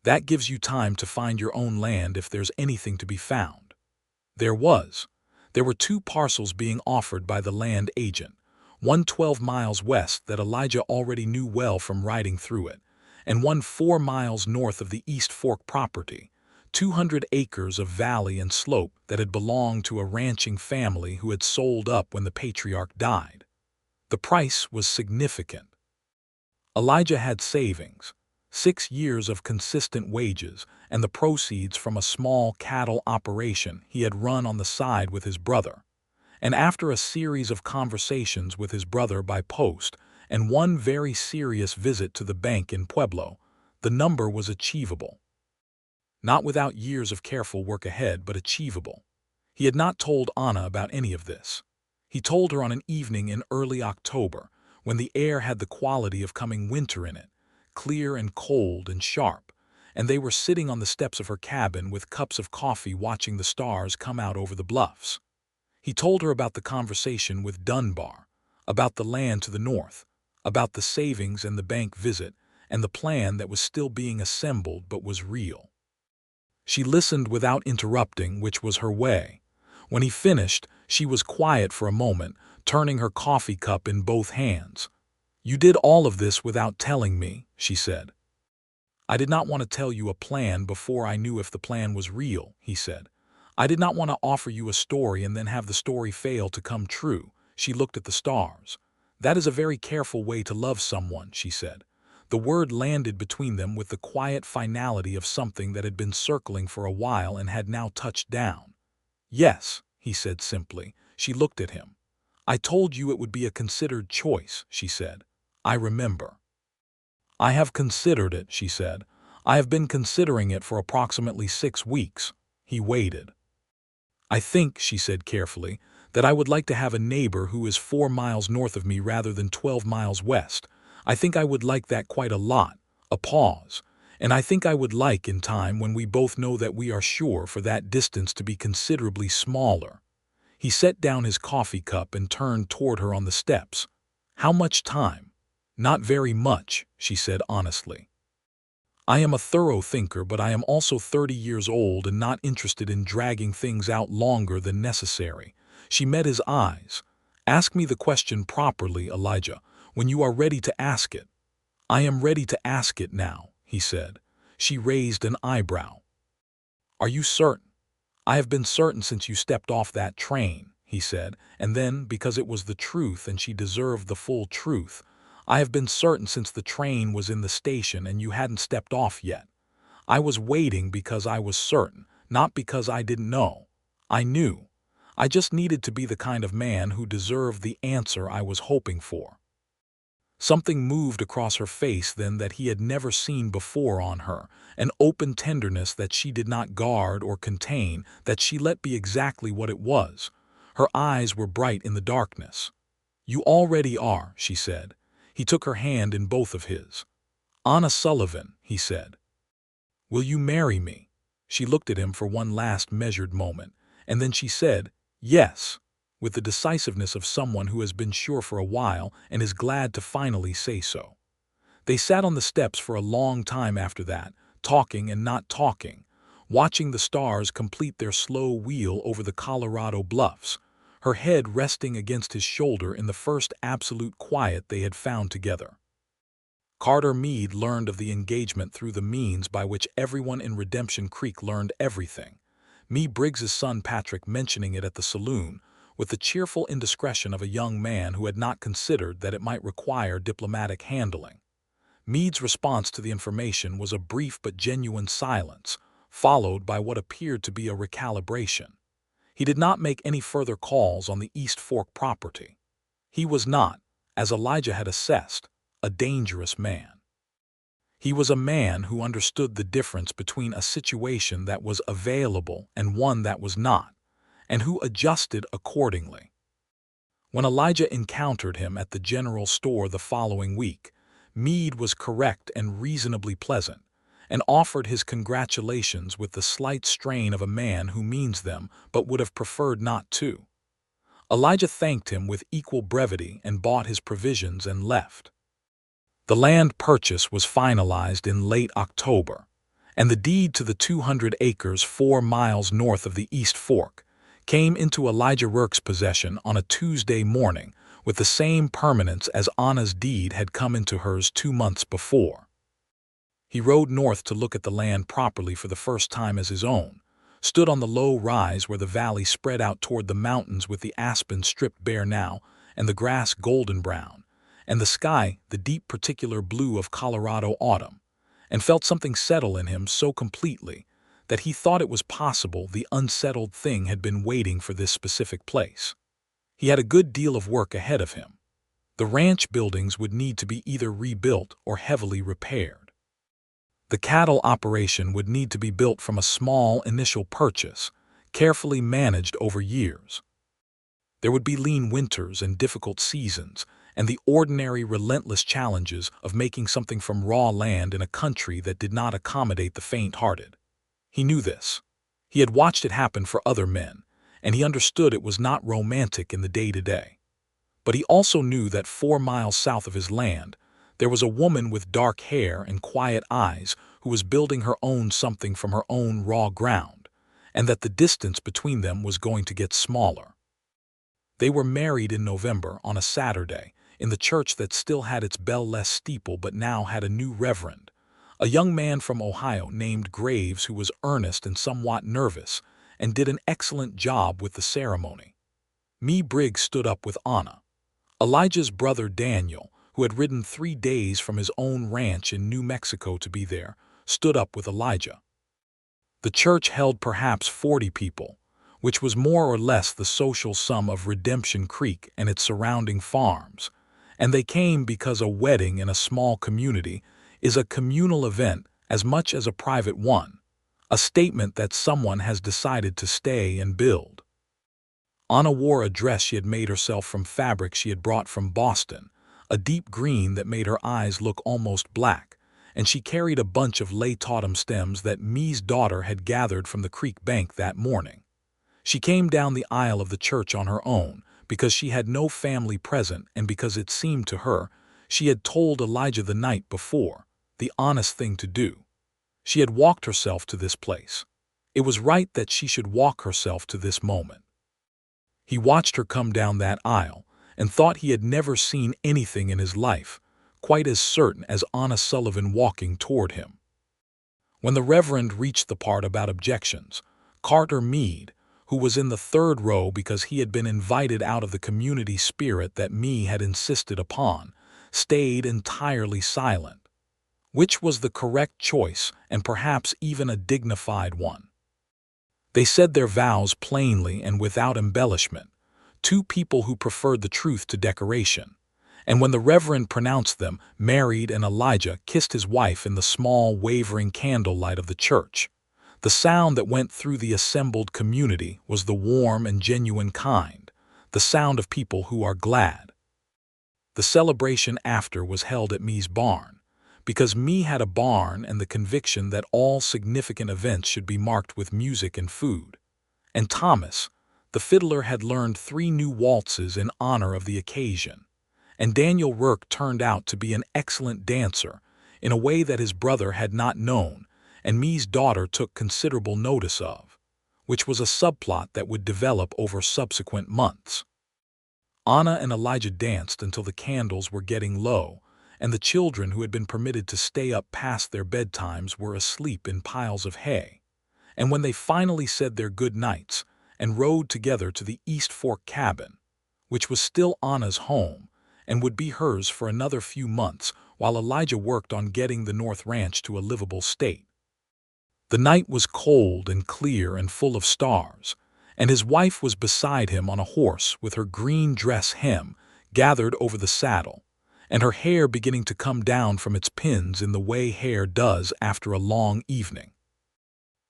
That gives you time to find your own land if there's anything to be found." There was. There were 2 parcels being offered by the land agent, one 12 miles west that Elijah already knew well from riding through it, and one 4 miles north of the East Fork property, 200 acres of valley and slope that had belonged to a ranching family who had sold up when the patriarch died. The price was significant. Elijah had savings, 6 years of consistent wages, and the proceeds from a small cattle operation he had run on the side with his brother. And after a series of conversations with his brother by post and one very serious visit to the bank in Pueblo, the number was achievable. Not without years of careful work ahead, but achievable. He had not told Anna about any of this. He told her on an evening in early October, when the air had the quality of coming winter in it, clear and cold and sharp, and they were sitting on the steps of her cabin with cups of coffee watching the stars come out over the bluffs. He told her about the conversation with Dunbar, about the land to the north, about the savings and the bank visit, and the plan that was still being assembled but was real. She listened without interrupting, which was her way. When he finished, she was quiet for a moment, turning her coffee cup in both hands. "You did all of this without telling me," she said. "I did not want to tell you a plan before I knew if the plan was real," he said. "I did not want to offer you a story and then have the story fail to come true." She looked at the stars. "That is a very careful way to love someone," she said. The word landed between them with the quiet finality of something that had been circling for a while and had now touched down. "Yes," he said simply. She looked at him. "I told you it would be a considered choice," she said. "I remember." "I have considered it," she said. "I have been considering it for approximately 6 weeks." He waited. "I think," she said carefully, "that I would like to have a neighbor who is 4 miles north of me rather than 12 miles west. I think I would like that quite a lot." A pause. "And I think I would like, in time, when we both know that we are sure, for that distance to be considerably smaller." He set down his coffee cup and turned toward her on the steps. "How much time?" "Not very much," she said honestly. "I am a thorough thinker, but I am also 30 years old and not interested in dragging things out longer than necessary." She met his eyes. "Ask me the question properly, Elijah, when you are ready to ask it." "I am ready to ask it now," he said. She raised an eyebrow. "Are you certain?" "I have been certain since you stepped off that train," he said, and then, because it was the truth and she deserved the full truth, "I have been certain since the train was in the station and you hadn't stepped off yet. I was waiting because I was certain, not because I didn't know. I knew. I just needed to be the kind of man who deserved the answer I was hoping for." Something moved across her face then that he had never seen before on her, an open tenderness that she did not guard or contain, that she let be exactly what it was. Her eyes were bright in the darkness. "You already are," she said. He took her hand in both of his. "Anna Sullivan," he said. "Will you marry me?" She looked at him for one last measured moment, and then she said, "Yes," with the decisiveness of someone who has been sure for a while and is glad to finally say so. They sat on the steps for a long time after that, talking and not talking, watching the stars complete their slow wheel over the Colorado bluffs, her head resting against his shoulder in the first absolute quiet they had found together. Carter Meade learned of the engagement through the means by which everyone in Redemption Creek learned everything, me Briggs's son Patrick mentioning it at the saloon, with the cheerful indiscretion of a young man who had not considered that it might require diplomatic handling. Meade's response to the information was a brief but genuine silence, followed by what appeared to be a recalibration. He did not make any further calls on the East Fork property. He was not, as Elijah had assessed, a dangerous man. He was a man who understood the difference between a situation that was available and one that was not, and who adjusted accordingly. When Elijah encountered him at the general store the following week, Meade was correct and reasonably pleasant, and offered his congratulations with the slight strain of a man who means them but would have preferred not to. Elijah thanked him with equal brevity and bought his provisions and left. The land purchase was finalized in late October, and the deed to the 200 acres 4 miles north of the East Fork came into Elijah Rourke's possession on a Tuesday morning with the same permanence as Anna's deed had come into hers 2 months before. He rode north to look at the land properly for the first time as his own, stood on the low rise where the valley spread out toward the mountains with the aspen stripped bare now and the grass golden brown, and the sky the deep particular blue of Colorado autumn, and felt something settle in him so completely that he thought it was possible the unsettled thing had been waiting for this specific place. He had a good deal of work ahead of him. The ranch buildings would need to be either rebuilt or heavily repaired. The cattle operation would need to be built from a small initial purchase, carefully managed over years. There would be lean winters and difficult seasons, and the ordinary relentless challenges of making something from raw land in a country that did not accommodate the faint-hearted. He knew this. He had watched it happen for other men, and he understood it was not romantic in the day-to-day. But he also knew that 4 miles south of his land, there was a woman with dark hair and quiet eyes who was building her own something from her own raw ground, and that the distance between them was going to get smaller. They were married in November on a Saturday in the church that still had its bell-less steeple but now had a new reverend, a young man from Ohio named Graves who was earnest and somewhat nervous and did an excellent job with the ceremony. Briggs stood up with Anna. Elijah's brother Daniel, who had ridden 3 days from his own ranch in New Mexico to be there, stood up with Elijah. The church held perhaps 40 people, which was more or less the social sum of Redemption Creek and its surrounding farms, and they came because a wedding in a small community is a communal event as much as a private one, a statement that someone has decided to stay and build. Anna wore a dress she had made herself from fabric she had brought from Boston, a deep green that made her eyes look almost black, and she carried a bunch of lay-autumn stems that Me's daughter had gathered from the creek bank that morning. She came down the aisle of the church on her own because she had no family present and because it seemed to her she had told Elijah the night before, the honest thing to do. She had walked herself to this place. It was right that she should walk herself to this moment. He watched her come down that aisle and thought he had never seen anything in his life quite as certain as Anna Sullivan walking toward him. When the Reverend reached the part about objections, Carter Meade, who was in the 3rd row because he had been invited out of the community spirit that Me had insisted upon, stayed entirely silent, which was the correct choice and perhaps even a dignified one. They said their vows plainly and without embellishment, 2 people who preferred the truth to decoration, and when the Reverend pronounced them married and Elijah kissed his wife in the small wavering candlelight of the church, the sound that went through the assembled community was the warm and genuine kind, the sound of people who are glad. The celebration after was held at Me's barn, because Me had a barn and the conviction that all significant events should be marked with music and food. And Thomas, the fiddler, had learned 3 new waltzes in honor of the occasion, and Daniel Rourke turned out to be an excellent dancer in a way that his brother had not known and Me's daughter took considerable notice of, which was a subplot that would develop over subsequent months. Anna and Elijah danced until the candles were getting low, and the children who had been permitted to stay up past their bedtimes were asleep in piles of hay. And when they finally said their good nights and rode together to the East Fork cabin, which was still Anna's home and would be hers for another few months while Elijah worked on getting the North Ranch to a livable state. The night was cold and clear and full of stars, and his wife was beside him on a horse with her green dress hem gathered over the saddle, and her hair beginning to come down from its pins in the way hair does after a long evening.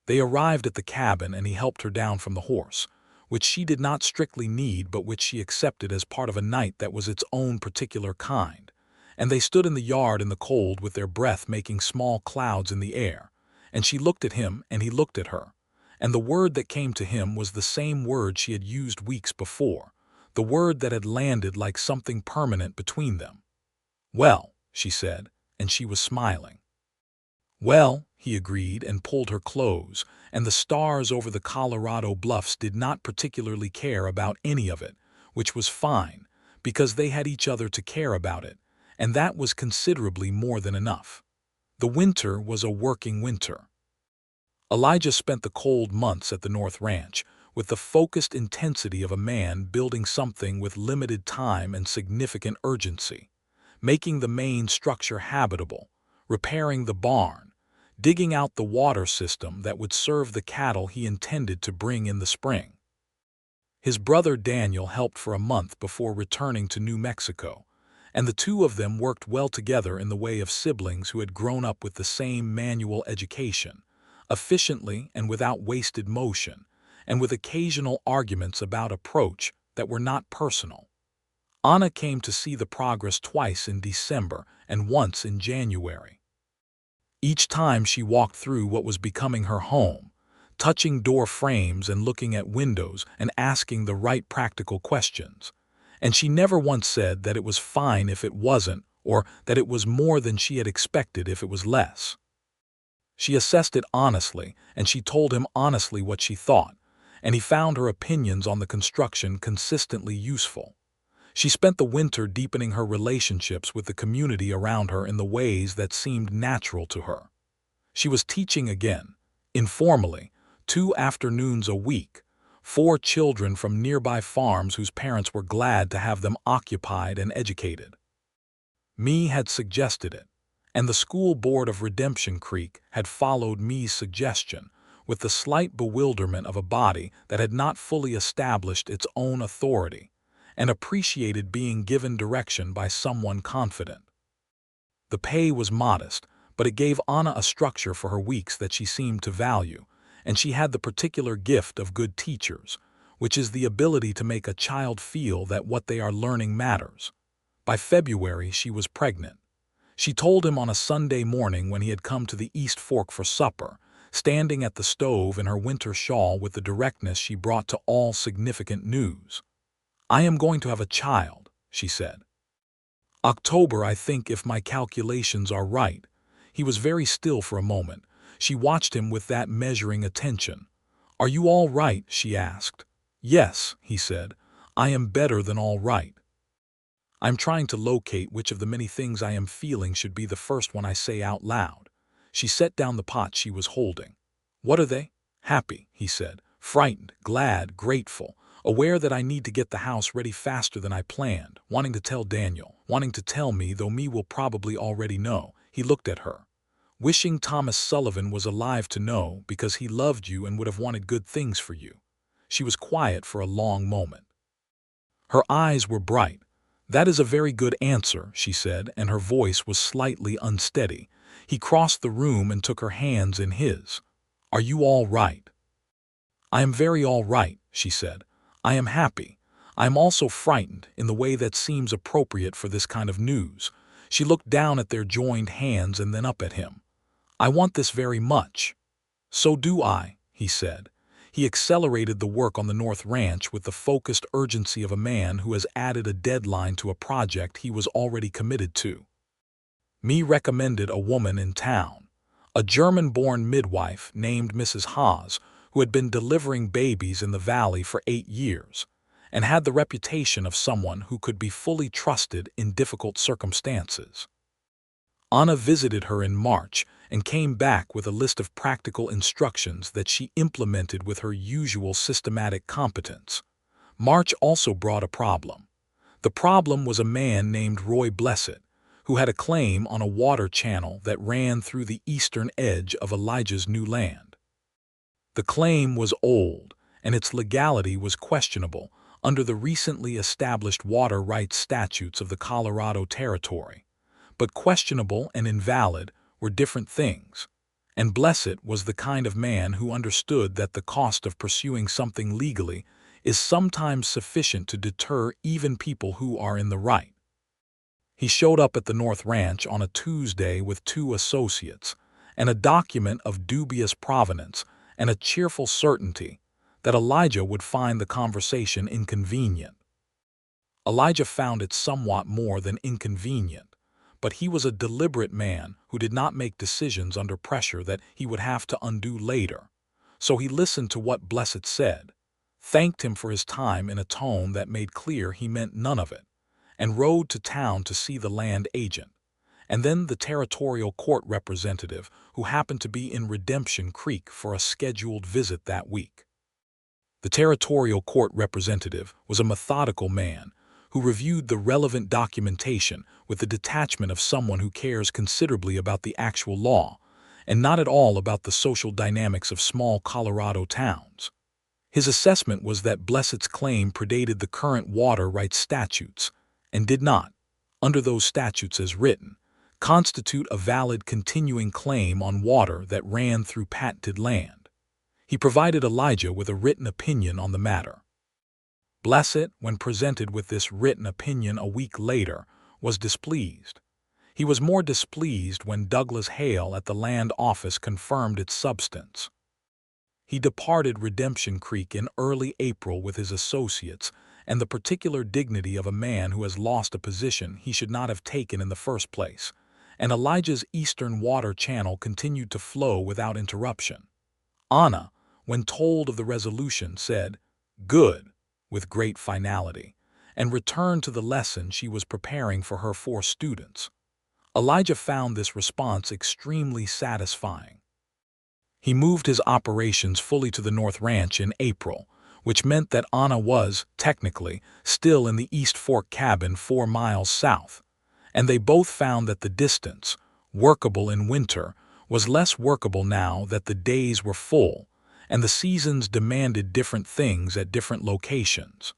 They arrived at the cabin and he helped her down from the horse, which she did not strictly need but which she accepted as part of a night that was its own particular kind, and they stood in the yard in the cold with their breath making small clouds in the air, and she looked at him and he looked at her, and the word that came to him was the same word she had used weeks before, the word that had landed like something permanent between them. "Well," she said, and she was smiling. "Well," he agreed and pulled her close, and the stars over the Colorado bluffs did not particularly care about any of it, which was fine, because they had each other to care about it, and that was considerably more than enough. The winter was a working winter. Elijah spent the cold months at the North Ranch with the focused intensity of a man building something with limited time and significant urgency, making the main structure habitable, repairing the barn, digging out the water system that would serve the cattle he intended to bring in the spring. His brother Daniel helped for a month before returning to New Mexico, and the two of them worked well together in the way of siblings who had grown up with the same manual education, efficiently and without wasted motion, and with occasional arguments about approach that were not personal. Anna came to see the progress twice in December and once in January. Each time she walked through what was becoming her home, touching door frames and looking at windows and asking the right practical questions, and she never once said that it was fine if it wasn't, or that it was more than she had expected if it was less. She assessed it honestly, and she told him honestly what she thought, and he found her opinions on the construction consistently useful. She spent the winter deepening her relationships with the community around her in the ways that seemed natural to her. She was teaching again, informally, 2 afternoons a week, 4 children from nearby farms whose parents were glad to have them occupied and educated. Me had suggested it, and the school board of Redemption Creek had followed Me's suggestion, with the slight bewilderment of a body that had not fully established its own authority, and appreciated being given direction by someone confident. The pay was modest, but it gave Anna a structure for her weeks that she seemed to value, and she had the particular gift of good teachers, which is the ability to make a child feel that what they are learning matters. By February, she was pregnant. She told him on a Sunday morning when he had come to the East Fork for supper, standing at the stove in her winter shawl with the directness she brought to all significant news. "I am going to have a child," she said. "October, I think, if my calculations are right." He was very still for a moment. She watched him with that measuring attention. "Are you all right?" she asked. "Yes," he said. "I am better than all right. I'm trying to locate which of the many things I am feeling should be the first one I say out loud." She set down the pot she was holding. "What are they?" "Happy," he said. "Frightened, glad, grateful, aware that I need to get the house ready faster than I planned, wanting to tell Daniel, wanting to tell me, though me will probably already know." He looked at her. "Wishing Thomas Sullivan was alive to know, because he loved you and would have wanted good things for you." She was quiet for a long moment. Her eyes were bright. "That is a very good answer," she said, and her voice was slightly unsteady. He crossed the room and took her hands in his. "Are you all right?" "I am very all right," she said. "I am happy. I am also frightened, in the way that seems appropriate for this kind of news." She looked down at their joined hands and then up at him. "I want this very much." "So do I," he said. He accelerated the work on the North Ranch with the focused urgency of a man who has added a deadline to a project he was already committed to. Me recommended a woman in town, a German-born midwife named Mrs. Haas, who had been delivering babies in the valley for 8 years, and had the reputation of someone who could be fully trusted in difficult circumstances. Anna visited her in March and came back with a list of practical instructions that she implemented with her usual systematic competence. March also brought a problem. The problem was a man named Roy Blessett, who had a claim on a water channel that ran through the eastern edge of Elijah's new land. The claim was old, and its legality was questionable under the recently established water rights statutes of the Colorado Territory. But questionable and invalid were different things, and Blessed was the kind of man who understood that the cost of pursuing something legally is sometimes sufficient to deter even people who are in the right. He showed up at the North Ranch on a Tuesday with 2 associates and a document of dubious provenance and a cheerful certainty that Elijah would find the conversation inconvenient. Elijah found it somewhat more than inconvenient, but he was a deliberate man who did not make decisions under pressure that he would have to undo later. So he listened to what Blessed said, thanked him for his time in a tone that made clear he meant none of it, and rode to town to see the land agent, and then the territorial court representative who happened to be in Redemption Creek for a scheduled visit that week. The territorial court representative was a methodical man who reviewed the relevant documentation with the detachment of someone who cares considerably about the actual law and not at all about the social dynamics of small Colorado towns. His assessment was that Blessed's claim predated the current water rights statutes and did not, under those statutes as written, constitute a valid continuing claim on water that ran through patented land. He provided Elijah with a written opinion on the matter. Blessed, when presented with this written opinion a week later, was displeased. He was more displeased when Douglas Hale at the land office confirmed its substance. He departed Redemption Creek in early April with his associates and the particular dignity of a man who has lost a position he should not have taken in the first place, and Elijah's eastern water channel continued to flow without interruption. Anna, when told of the resolution, said, "Good," with great finality, and returned to the lesson she was preparing for her 4 students. Elijah found this response extremely satisfying. He moved his operations fully to the North Ranch in April, which meant that Anna was, technically, still in the East Fork cabin 4 miles south, and they both found that the distance, workable in winter, was less workable now that the days were full and the seasons demanded different things at different locations.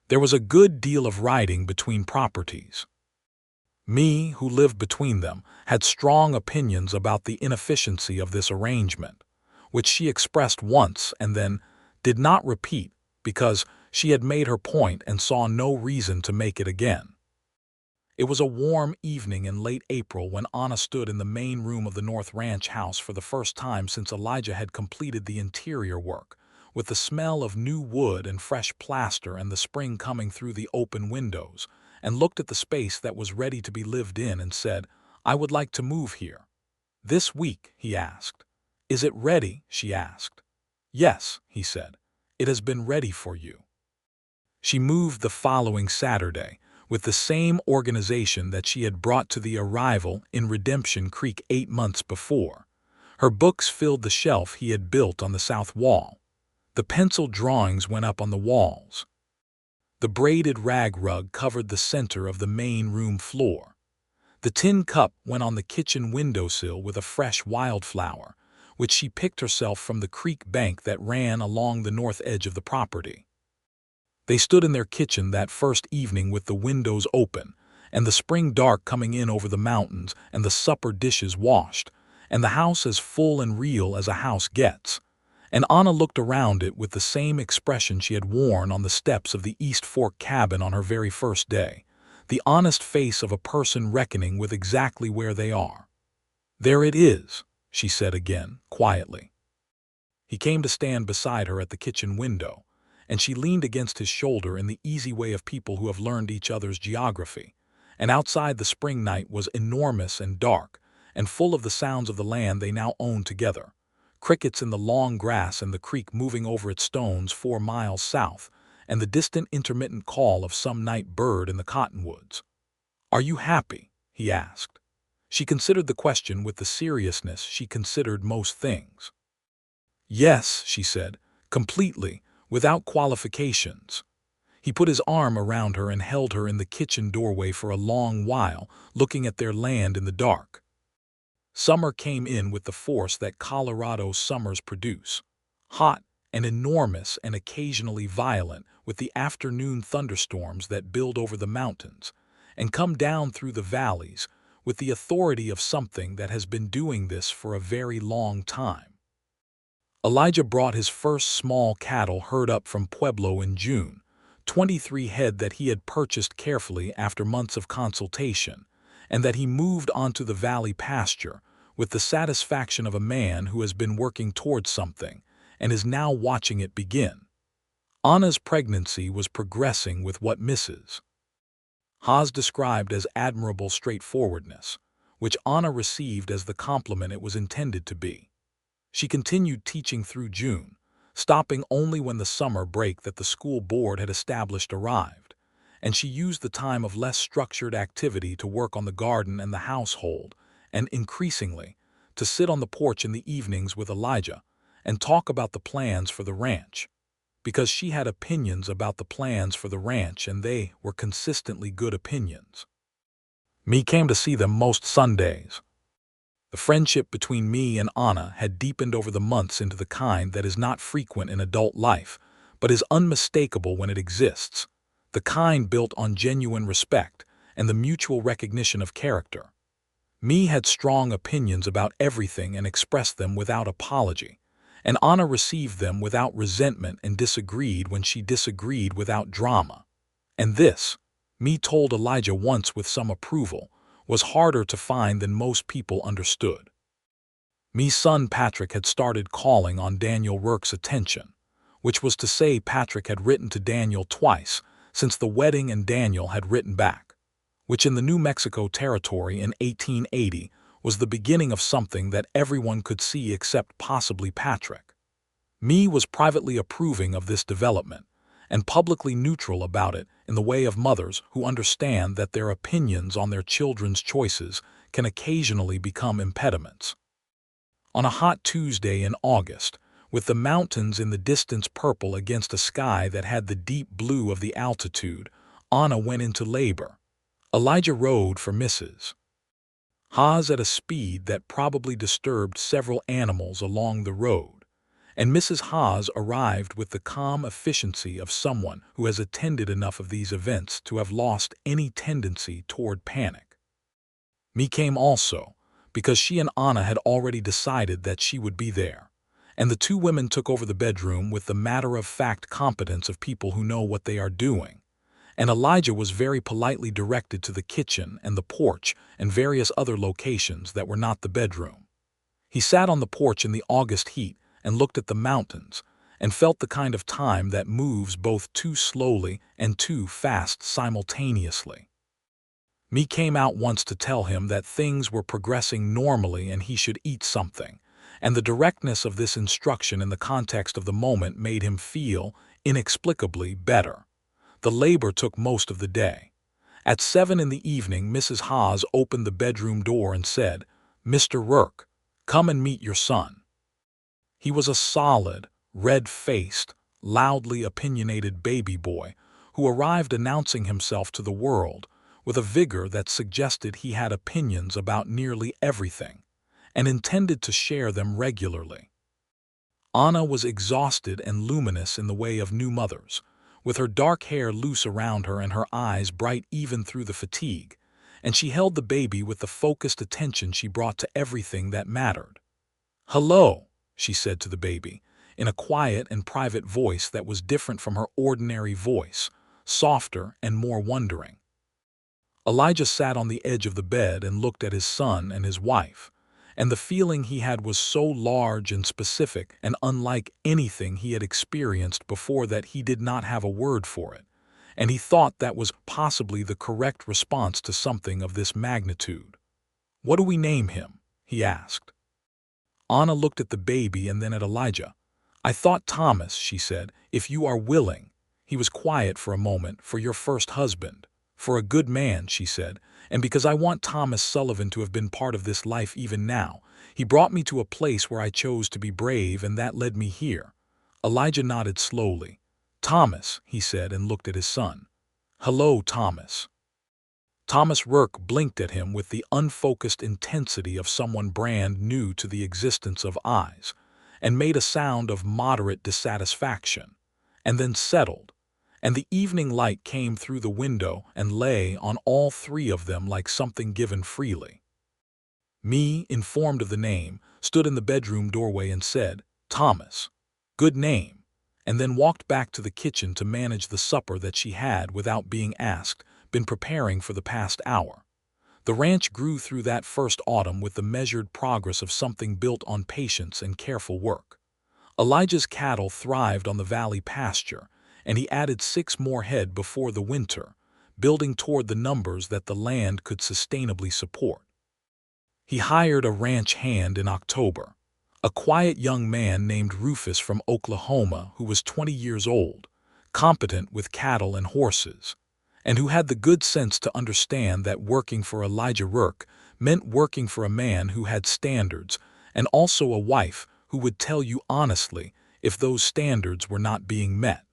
There was a good deal of riding between properties. Me, who lived between them, had strong opinions about the inefficiency of this arrangement, which she expressed once and then did not repeat because she had made her point and saw no reason to make it again. It was a warm evening in late April when Anna stood in the main room of the North Ranch house for the first time since Elijah had completed the interior work, with the smell of new wood and fresh plaster and the spring coming through the open windows, and looked at the space that was ready to be lived in and said, "I would like to move here." "This week?" he asked. "Is it ready?" she asked. "Yes," he said. "It has been ready for you." She moved the following Saturday, with the same organization that she had brought to the arrival in Redemption Creek 8 months before. Her books filled the shelf he had built on the south wall. The pencil drawings went up on the walls. The braided rag rug covered the center of the main room floor. The tin cup went on the kitchen windowsill with a fresh wildflower, which she picked herself from the creek bank that ran along the north edge of the property. They stood in their kitchen that first evening with the windows open, and the spring dark coming in over the mountains, and the supper dishes washed, and the house as full and real as a house gets. And Anna looked around it with the same expression she had worn on the steps of the East Fork cabin on her very first day, the honest face of a person reckoning with exactly where they are. "There it is," she said again, quietly. He came to stand beside her at the kitchen window, and she leaned against his shoulder in the easy way of people who have learned each other's geography, and outside the spring night was enormous and dark, and full of the sounds of the land they now owned together, crickets in the long grass and the creek moving over its stones 4 miles south, and the distant intermittent call of some night bird in the cottonwoods. "Are you happy?" he asked. She considered the question with the seriousness she considered most things. "Yes," she said, "completely, without qualifications." He put his arm around her and held her in the kitchen doorway for a long while, looking at their land in the dark. Summer came in with the force that Colorado summers produce, hot and enormous and occasionally violent, with the afternoon thunderstorms that build over the mountains and come down through the valleys with the authority of something that has been doing this for a very long time. Elijah brought his first small cattle herd up from Pueblo in June, 23 head that he had purchased carefully after months of consultation, and that he moved onto the valley pasture with the satisfaction of a man who has been working towards something and is now watching it begin. Anna's pregnancy was progressing with what Mrs. Haas described as admirable straightforwardness, which Anna received as the compliment it was intended to be. She continued teaching through June, stopping only when the summer break that the school board had established arrived, and she used the time of less structured activity to work on the garden and the household, and increasingly, to sit on the porch in the evenings with Elijah and talk about the plans for the ranch, because she had opinions about the plans for the ranch and they were consistently good opinions. Me came to see them most Sundays. The friendship between me and Anna had deepened over the months into the kind that is not frequent in adult life, but is unmistakable when it exists, the kind built on genuine respect and the mutual recognition of character. Me had strong opinions about everything and expressed them without apology, and Anna received them without resentment and disagreed when she disagreed without drama. And this, me told Elijah once with some approval, was harder to find than most people understood. Me's son Patrick had started calling on Elijah Rourke's attention, which was to say Patrick had written to Daniel twice since the wedding and Daniel had written back, which in the New Mexico Territory in 1880 was the beginning of something that everyone could see except possibly Patrick. Me was privately approving of this development and publicly neutral about it in the way of mothers who understand that their opinions on their children's choices can occasionally become impediments. On a hot Tuesday in August, with the mountains in the distance purple against a sky that had the deep blue of the altitude, Anna went into labor. Elijah rode for Mrs. Haas at a speed that probably disturbed several animals along the road, and Mrs. Haas arrived with the calm efficiency of someone who has attended enough of these events to have lost any tendency toward panic. Me came also, because she and Anna had already decided that she would be there, and the two women took over the bedroom with the matter-of-fact competence of people who know what they are doing, and Elijah was very politely directed to the kitchen and the porch and various other locations that were not the bedroom. He sat on the porch in the August heat and looked at the mountains, and felt the kind of time that moves both too slowly and too fast simultaneously. Me came out once to tell him that things were progressing normally and he should eat something, and the directness of this instruction in the context of the moment made him feel, inexplicably, better. The labor took most of the day. At 7 in the evening, Mrs. Haas opened the bedroom door and said, "Mr. Rourke, come and meet your son." He was a solid, red-faced, loudly opinionated baby boy who arrived announcing himself to the world with a vigor that suggested he had opinions about nearly everything and intended to share them regularly. Anna was exhausted and luminous in the way of new mothers, with her dark hair loose around her and her eyes bright even through the fatigue, and she held the baby with the focused attention she brought to everything that mattered. "Hello," she said to the baby, in a quiet and private voice that was different from her ordinary voice, softer and more wondering. Elijah sat on the edge of the bed and looked at his son and his wife, and the feeling he had was so large and specific and unlike anything he had experienced before that he did not have a word for it, and he thought that was possibly the correct response to something of this magnitude. "What do we name him?" he asked. Anna looked at the baby and then at Elijah. "I thought Thomas," she said, "if you are willing." He was quiet for a moment. "For your first husband. For a good man," she said, "and because I want Thomas Sullivan to have been part of this life even now. He brought me to a place where I chose to be brave, and that led me here." Elijah nodded slowly. "Thomas," he said, and looked at his son. "Hello, Thomas." Thomas Rourke blinked at him with the unfocused intensity of someone brand new to the existence of eyes, and made a sound of moderate dissatisfaction, and then settled, and the evening light came through the window and lay on all three of them like something given freely. Me, informed of the name, stood in the bedroom doorway and said, "Thomas, good name," and then walked back to the kitchen to manage the supper that she had, without being asked, been preparing for the past hour. The ranch grew through that first autumn with the measured progress of something built on patience and careful work. Elijah's cattle thrived on the valley pasture, and he added 6 more head before the winter, building toward the numbers that the land could sustainably support. He hired a ranch hand in October, a quiet young man named Rufus from Oklahoma who was 20 years old, competent with cattle and horses, and who had the good sense to understand that working for Elijah Rourke meant working for a man who had standards, and also a wife who would tell you honestly if those standards were not being met.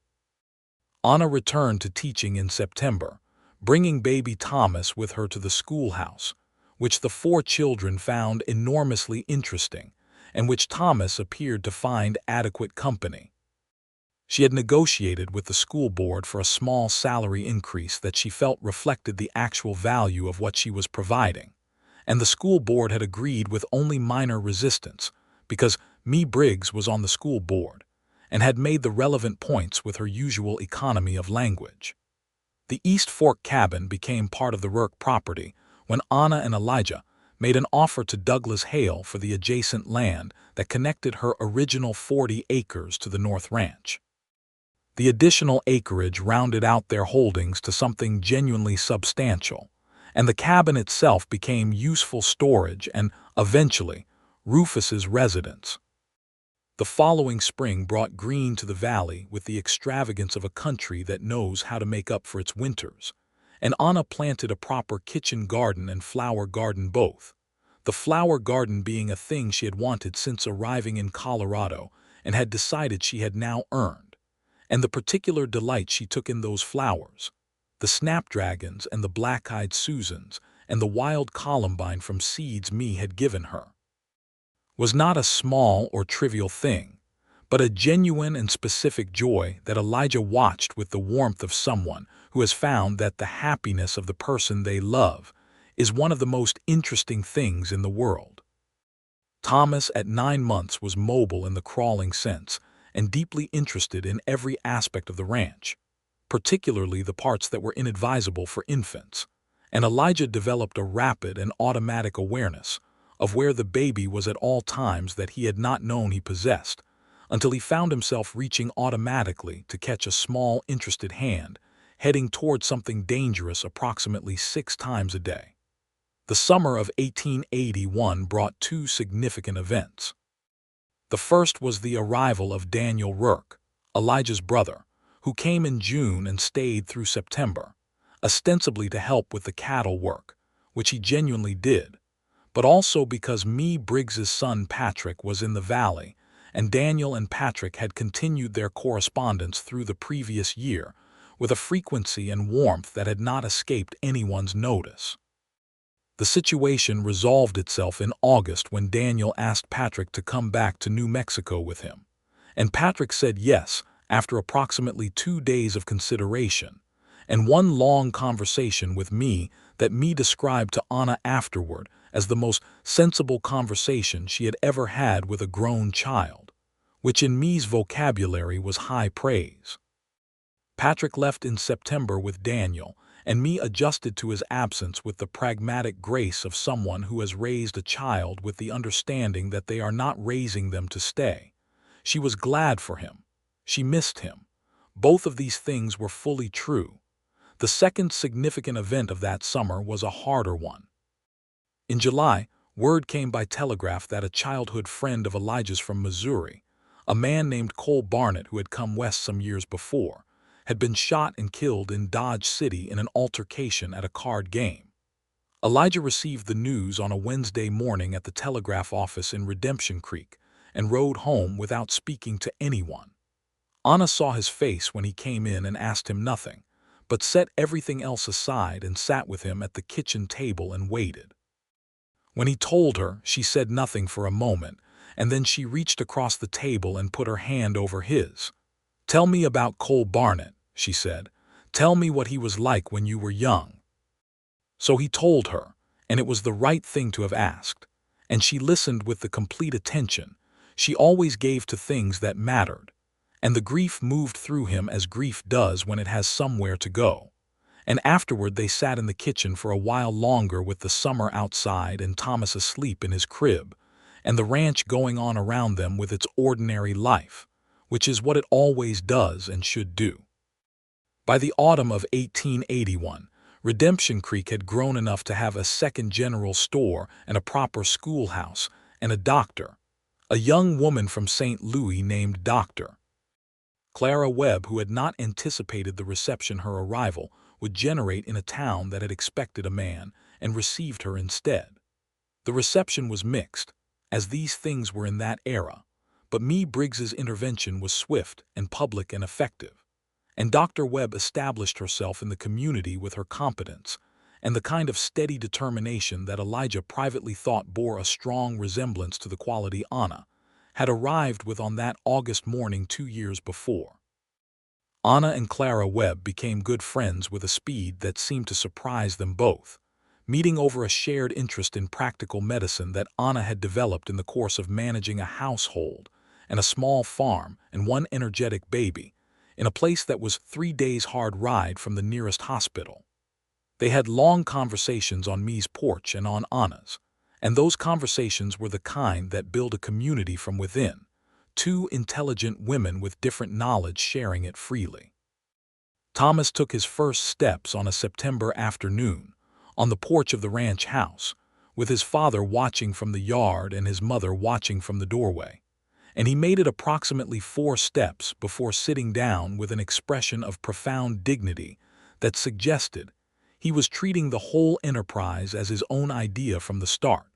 Anna returned to teaching in September, bringing baby Thomas with her to the schoolhouse, which the 4 children found enormously interesting, and which Thomas appeared to find adequate company. She had negotiated with the school board for a small salary increase that she felt reflected the actual value of what she was providing, and the school board had agreed with only minor resistance, because Me Briggs was on the school board, and had made the relevant points with her usual economy of language. The East Fork cabin became part of the Rourke property when Anna and Elijah made an offer to Douglas Hale for the adjacent land that connected her original 40 acres to the North Ranch. The additional acreage rounded out their holdings to something genuinely substantial, and the cabin itself became useful storage and, eventually, Rufus's residence. The following spring brought green to the valley with the extravagance of a country that knows how to make up for its winters, and Anna planted a proper kitchen garden and flower garden both, the flower garden being a thing she had wanted since arriving in Colorado and had decided she had now earned, and the particular delight she took in those flowers, the snapdragons and the black-eyed Susans and the wild columbine from seeds Me had given her, was not a small or trivial thing, but a genuine and specific joy that Elijah watched with the warmth of someone who has found that the happiness of the person they love is one of the most interesting things in the world. Thomas at 9 months was mobile in the crawling sense and deeply interested in every aspect of the ranch, particularly the parts that were inadvisable for infants, and Elijah developed a rapid and automatic awareness of where the baby was at all times that he had not known he possessed, until he found himself reaching automatically to catch a small, interested hand, heading toward something dangerous approximately 6 times a day. The summer of 1881 brought 2 significant events. The first was the arrival of Daniel Rourke, Elijah's brother, who came in June and stayed through September, ostensibly to help with the cattle work, which he genuinely did, but also because Me Briggs's son Patrick was in the valley, and Daniel and Patrick had continued their correspondence through the previous year with a frequency and warmth that had not escaped anyone's notice. The situation resolved itself in August when Daniel asked Patrick to come back to New Mexico with him, and Patrick said yes after approximately 2 days of consideration, and one long conversation with Me that Me described to Anna afterward as the most sensible conversation she had ever had with a grown child, which in Me's vocabulary was high praise. Patrick left in September with Daniel, and Me adjusted to his absence with the pragmatic grace of someone who has raised a child with the understanding that they are not raising them to stay. She was glad for him. She missed him. Both of these things were fully true. The second significant event of that summer was a harder one. In July, word came by telegraph that a childhood friend of Elijah's from Missouri, a man named Cole Barnett who had come west some years before, had been shot and killed in Dodge City in an altercation at a card game. Elijah received the news on a Wednesday morning at the telegraph office in Redemption Creek and rode home without speaking to anyone. Anna saw his face when he came in and asked him nothing, but set everything else aside and sat with him at the kitchen table and waited. When he told her, she said nothing for a moment, and then she reached across the table and put her hand over his. "Tell me about Cole Barnett," she said. "Tell me what he was like when you were young." So he told her, and it was the right thing to have asked. And she listened with the complete attention she always gave to things that mattered. And the grief moved through him as grief does when it has somewhere to go. And afterward they sat in the kitchen for a while longer with the summer outside and Thomas asleep in his crib, and the ranch going on around them with its ordinary life, which is what it always does and should do. By the autumn of 1881, Redemption Creek had grown enough to have a second general store and a proper schoolhouse and a doctor, a young woman from St. Louis named Dr. Clara Webb, who had not anticipated the reception her arrival would generate in a town that had expected a man and received her instead. The reception was mixed, as these things were in that era, but Me Briggs's intervention was swift and public and effective. And Dr. Webb established herself in the community with her competence and the kind of steady determination that Elijah privately thought bore a strong resemblance to the quality Anna had arrived with on that August morning 2 years before. Anna and Clara Webb became good friends with a speed that seemed to surprise them both, meeting over a shared interest in practical medicine that Anna had developed in the course of managing a household and a small farm and one energetic baby, in a place that was 3 days' hard ride from the nearest hospital. They had long conversations on Me's porch and on Anna's, and those conversations were the kind that build a community from within, two intelligent women with different knowledge sharing it freely. Thomas took his first steps on a September afternoon, on the porch of the ranch house, with his father watching from the yard and his mother watching from the doorway. And he made it approximately 4 steps before sitting down with an expression of profound dignity that suggested he was treating the whole enterprise as his own idea from the start.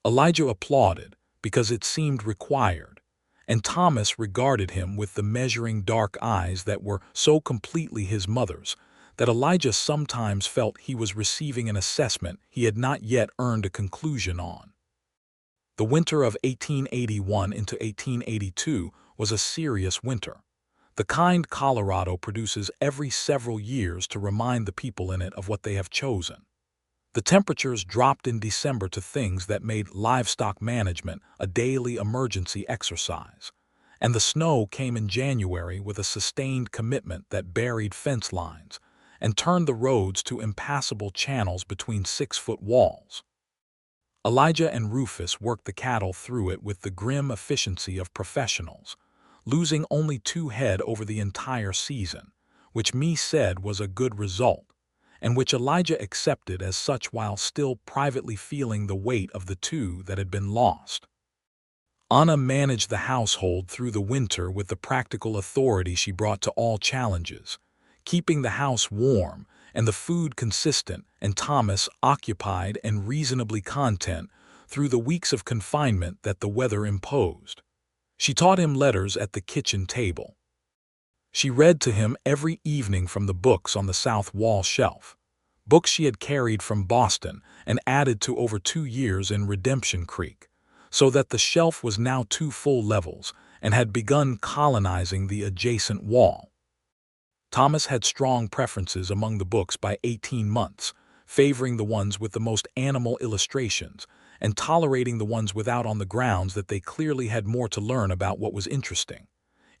Elijah applauded because it seemed required, and Thomas regarded him with the measuring dark eyes that were so completely his mother's that Elijah sometimes felt he was receiving an assessment he had not yet earned a conclusion on. The winter of 1881 into 1882 was a serious winter, the kind Colorado produces every several years to remind the people in it of what they have chosen. The temperatures dropped in December to things that made livestock management a daily emergency exercise, and the snow came in January with a sustained commitment that buried fence lines and turned the roads to impassable channels between 6-foot walls. Elijah and Rufus worked the cattle through it with the grim efficiency of professionals, losing only 2 head over the entire season, which Me said was a good result, and which Elijah accepted as such while still privately feeling the weight of the 2 that had been lost. Anna managed the household through the winter with the practical authority she brought to all challenges, keeping the house warm and the food consistent, and Thomas occupied and reasonably content through the weeks of confinement that the weather imposed. She taught him letters at the kitchen table. She read to him every evening from the books on the south wall shelf, books she had carried from Boston and added to over 2 years in Redemption Creek, so that the shelf was now 2 full levels and had begun colonizing the adjacent wall. Thomas had strong preferences among the books by 18 months, favoring the ones with the most animal illustrations and tolerating the ones without on the grounds that they clearly had more to learn about what was interesting.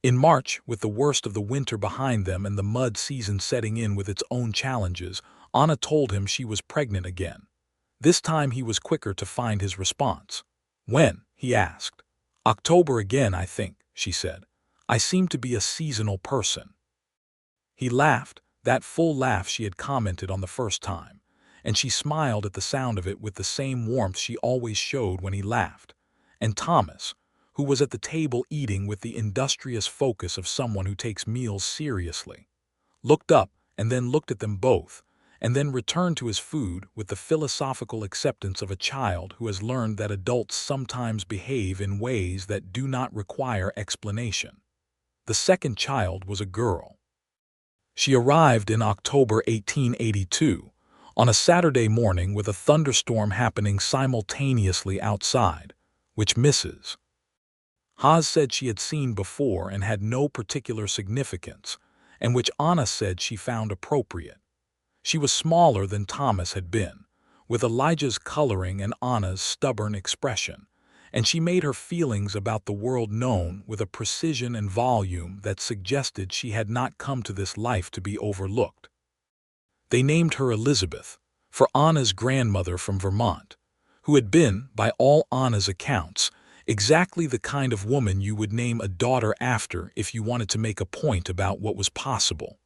In March, with the worst of the winter behind them and the mud season setting in with its own challenges, Anna told him she was pregnant again. This time he was quicker to find his response. "When?" he asked. "October again, I think," she said. "I seem to be a seasonal person." He laughed, that full laugh she had commented on the first time, and she smiled at the sound of it with the same warmth she always showed when he laughed. And Thomas, who was at the table eating with the industrious focus of someone who takes meals seriously, looked up and then looked at them both, and then returned to his food with the philosophical acceptance of a child who has learned that adults sometimes behave in ways that do not require explanation. The second child was a girl. She arrived in October 1882, on a Saturday morning with a thunderstorm happening simultaneously outside, which Mrs. Haas said she had seen before and had no particular significance, and which Anna said she found appropriate. She was smaller than Thomas had been, with Elijah's coloring and Anna's stubborn expression, and she made her feelings about the world known with a precision and volume that suggested she had not come to this life to be overlooked. They named her Elizabeth, for Anna's grandmother from Vermont, who had been, by all Anna's accounts, exactly the kind of woman you would name a daughter after if you wanted to make a point about what was possible.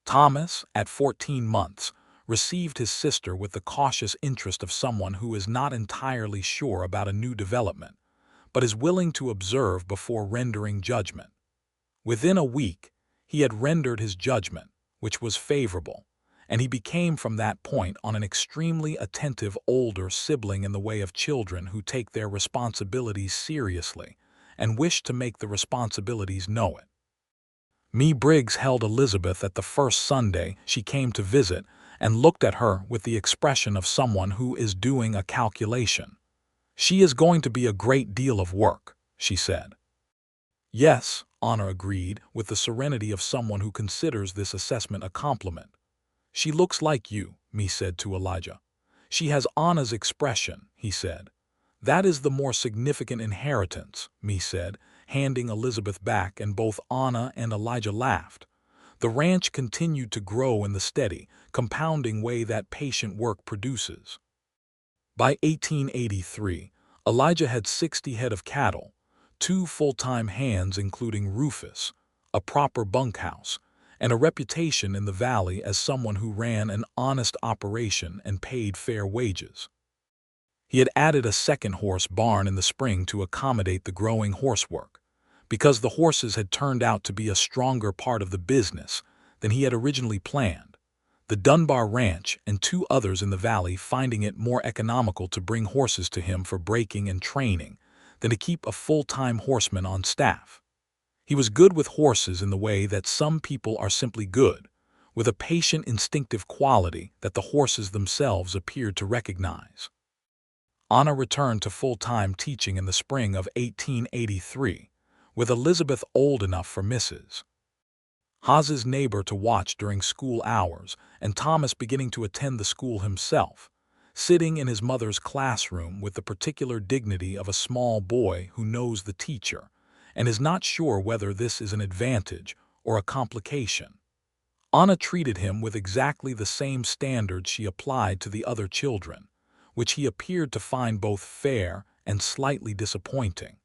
Thomas, at 14 months, received his sister with the cautious interest of someone who is not entirely sure about a new development, but is willing to observe before rendering judgment. Within a week, he had rendered his judgment, which was favorable, and he became from that point on an extremely attentive older sibling in the way of children who take their responsibilities seriously and wish to make the responsibilities know it. Me Briggs held Elizabeth at the first Sunday she came to visit and looked at her with the expression of someone who is doing a calculation. "She is going to be a great deal of work," she said. "Yes," Anna agreed, with the serenity of someone who considers this assessment a compliment. "She looks like you," Me said to Elijah. "She has Anna's expression," he said. "That is the more significant inheritance," Me said, handing Elizabeth back, and both Anna and Elijah laughed. The ranch continued to grow in the steady, compounding way that patient work produces. By 1883, Elijah had 60 head of cattle, 2 full-time hands including Rufus, a proper bunkhouse, and a reputation in the valley as someone who ran an honest operation and paid fair wages. He had added a second horse barn in the spring to accommodate the growing horsework, because the horses had turned out to be a stronger part of the business than he had originally planned, the Dunbar Ranch and 2 others in the valley finding it more economical to bring horses to him for breaking and training than to keep a full-time horseman on staff. He was good with horses in the way that some people are simply good, with a patient instinctive quality that the horses themselves appeared to recognize. Anna returned to full-time teaching in the spring of 1883, with Elizabeth old enough for Mrs. Haas's neighbor to watch during school hours, and Thomas beginning to attend the school himself, sitting in his mother's classroom with the particular dignity of a small boy who knows the teacher and is not sure whether this is an advantage or a complication. Anna treated him with exactly the same standards she applied to the other children, which he appeared to find both fair and slightly disappointing.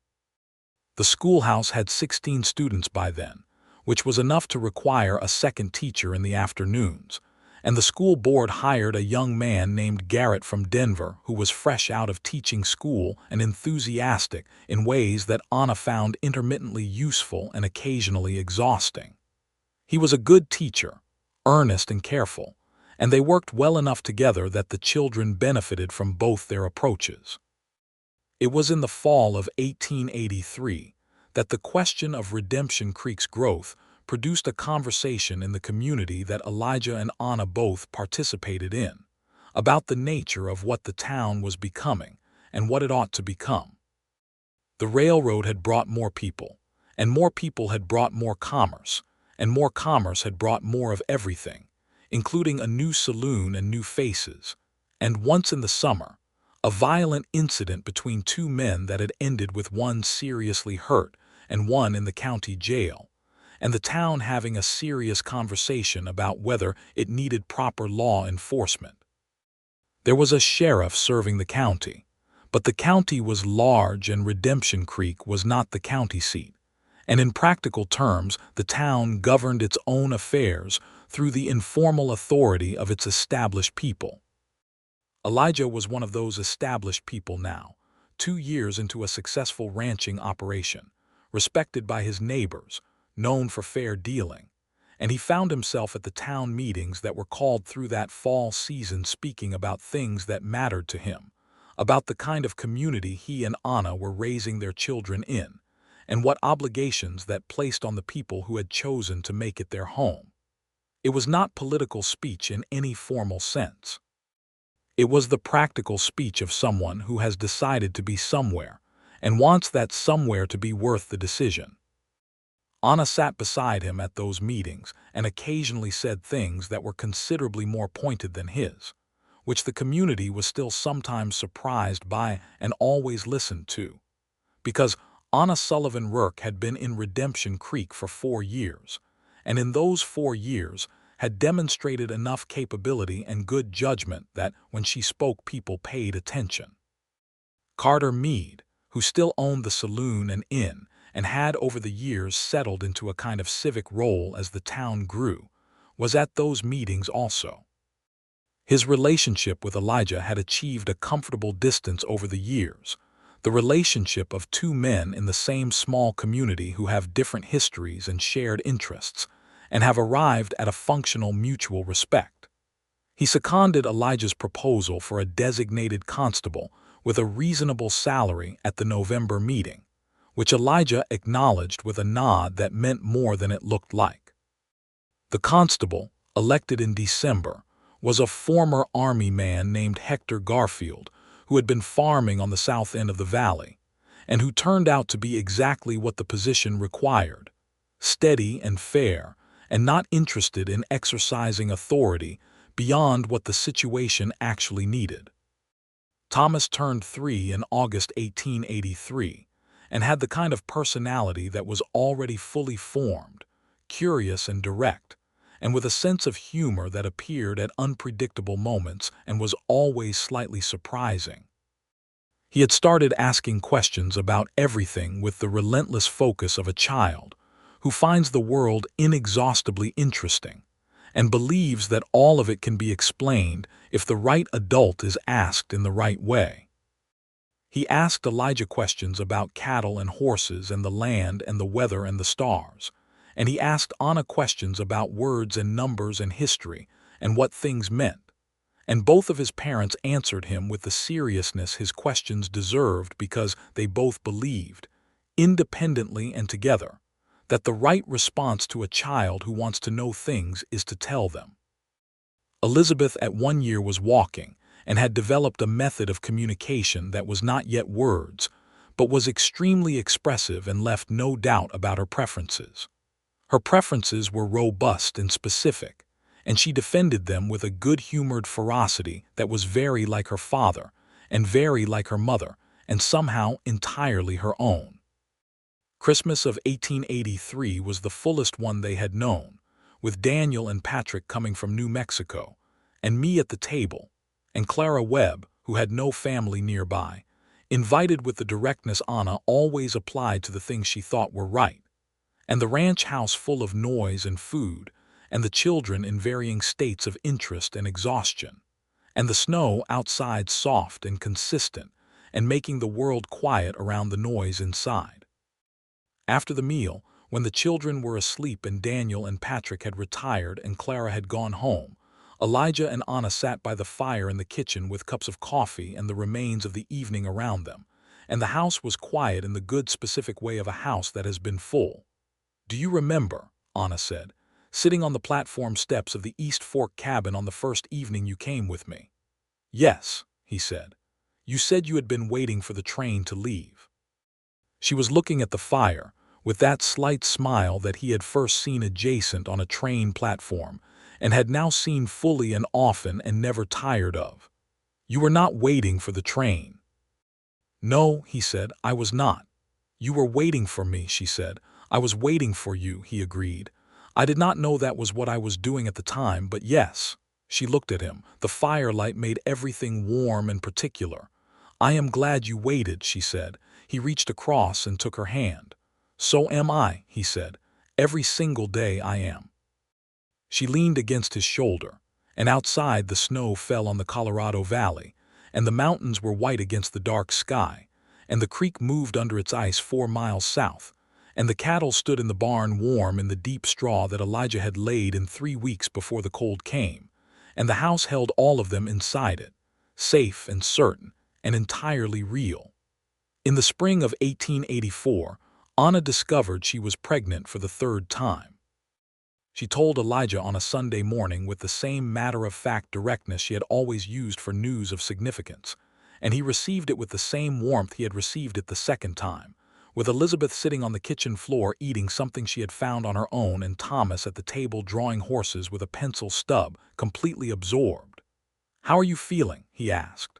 The schoolhouse had 16 students by then, which was enough to require a second teacher in the afternoons, and the school board hired a young man named Garrett from Denver who was fresh out of teaching school and enthusiastic in ways that Anna found intermittently useful and occasionally exhausting. He was a good teacher, earnest and careful, and they worked well enough together that the children benefited from both their approaches. It was in the fall of 1883 that the question of Redemption Creek's growth produced a conversation in the community that Elijah and Anna both participated in, about the nature of what the town was becoming and what it ought to become. The railroad had brought more people, and more people had brought more commerce, and more commerce had brought more of everything, including a new saloon and new faces, and once in the summer, a violent incident between 2 men that had ended with one seriously hurt and one in the county jail, and the town having a serious conversation about whether it needed proper law enforcement. There was a sheriff serving the county, but the county was large and Redemption Creek was not the county seat, and in practical terms the town governed its own affairs through the informal authority of its established people. Elijah was one of those established people now, 2 years into a successful ranching operation, respected by his neighbors, known for fair dealing, and he found himself at the town meetings that were called through that fall season speaking about things that mattered to him, about the kind of community he and Anna were raising their children in, and what obligations that placed on the people who had chosen to make it their home. It was not political speech in any formal sense. It was the practical speech of someone who has decided to be somewhere, and wants that somewhere to be worth the decision. Anna sat beside him at those meetings and occasionally said things that were considerably more pointed than his, which the community was still sometimes surprised by and always listened to, because Anna Sullivan Rourke had been in Redemption Creek for 4 years, and in those 4 years had demonstrated enough capability and good judgment that when she spoke people paid attention. Carter Meade, who still owned the saloon and inn, and had over the years settled into a kind of civic role as the town grew, was at those meetings also. His relationship with Elijah had achieved a comfortable distance over the years, the relationship of two men in the same small community who have different histories and shared interests, and have arrived at a functional mutual respect. He seconded Elijah's proposal for a designated constable with a reasonable salary at the November meeting, which Elijah acknowledged with a nod that meant more than it looked like. The constable, elected in December, was a former Army man named Hector Garfield, who had been farming on the south end of the valley, and who turned out to be exactly what the position required: steady and fair, and not interested in exercising authority beyond what the situation actually needed. Thomas turned 3 in August 1883, and had the kind of personality that was already fully formed, curious and direct, and with a sense of humor that appeared at unpredictable moments and was always slightly surprising. He had started asking questions about everything with the relentless focus of a child who finds the world inexhaustibly interesting and believes that all of it can be explained if the right adult is asked in the right way. He asked Elijah questions about cattle and horses and the land and the weather and the stars, and he asked Anna questions about words and numbers and history and what things meant, and both of his parents answered him with the seriousness his questions deserved because they both believed, independently and together, that the right response to a child who wants to know things is to tell them. Elizabeth at 1 year was walking and had developed a method of communication that was not yet words, but was extremely expressive and left no doubt about her preferences. Her preferences were robust and specific, and she defended them with a good-humored ferocity that was very like her father, and very like her mother, and somehow entirely her own. Christmas of 1883 was the fullest one they had known, with Daniel and Patrick coming from New Mexico, and me at the table, and Clara Webb, who had no family nearby, invited with the directness Anna always applied to the things she thought were right, and the ranch house full of noise and food, and the children in varying states of interest and exhaustion, and the snow outside soft and consistent, and making the world quiet around the noise inside. After the meal, when the children were asleep and Daniel and Patrick had retired and Clara had gone home, Elijah and Anna sat by the fire in the kitchen with cups of coffee and the remains of the evening around them, and the house was quiet in the good specific way of a house that has been full. "Do you remember," Anna said, "sitting on the platform steps of the East Fork cabin on the first evening you came with me?" "Yes," he said. "You said you had been waiting for the train to leave." She was looking at the fire, with that slight smile that he had first seen adjacent on a train platform, and had now seen fully and often and never tired of. "You were not waiting for the train." "No," he said, "I was not." "You were waiting for me," she said. "I was waiting for you," he agreed. "I did not know that was what I was doing at the time, but yes." She looked at him. The firelight made everything warm and particular. "I am glad you waited," she said. He reached across and took her hand. "So am I," he said. "Every single day I am." She leaned against his shoulder, and outside the snow fell on the Colorado Valley, and the mountains were white against the dark sky, and the creek moved under its ice 4 miles south, and the cattle stood in the barn warm in the deep straw that Elijah had laid in 3 weeks before the cold came, and the house held all of them inside it, safe and certain and entirely real. In the spring of 1884, Anna discovered she was pregnant for the 3rd time. She told Elijah on a Sunday morning with the same matter-of-fact directness she had always used for news of significance, and he received it with the same warmth he had received it the second time, with Elizabeth sitting on the kitchen floor eating something she had found on her own and Thomas at the table drawing horses with a pencil stub, completely absorbed. "How are you feeling?" he asked.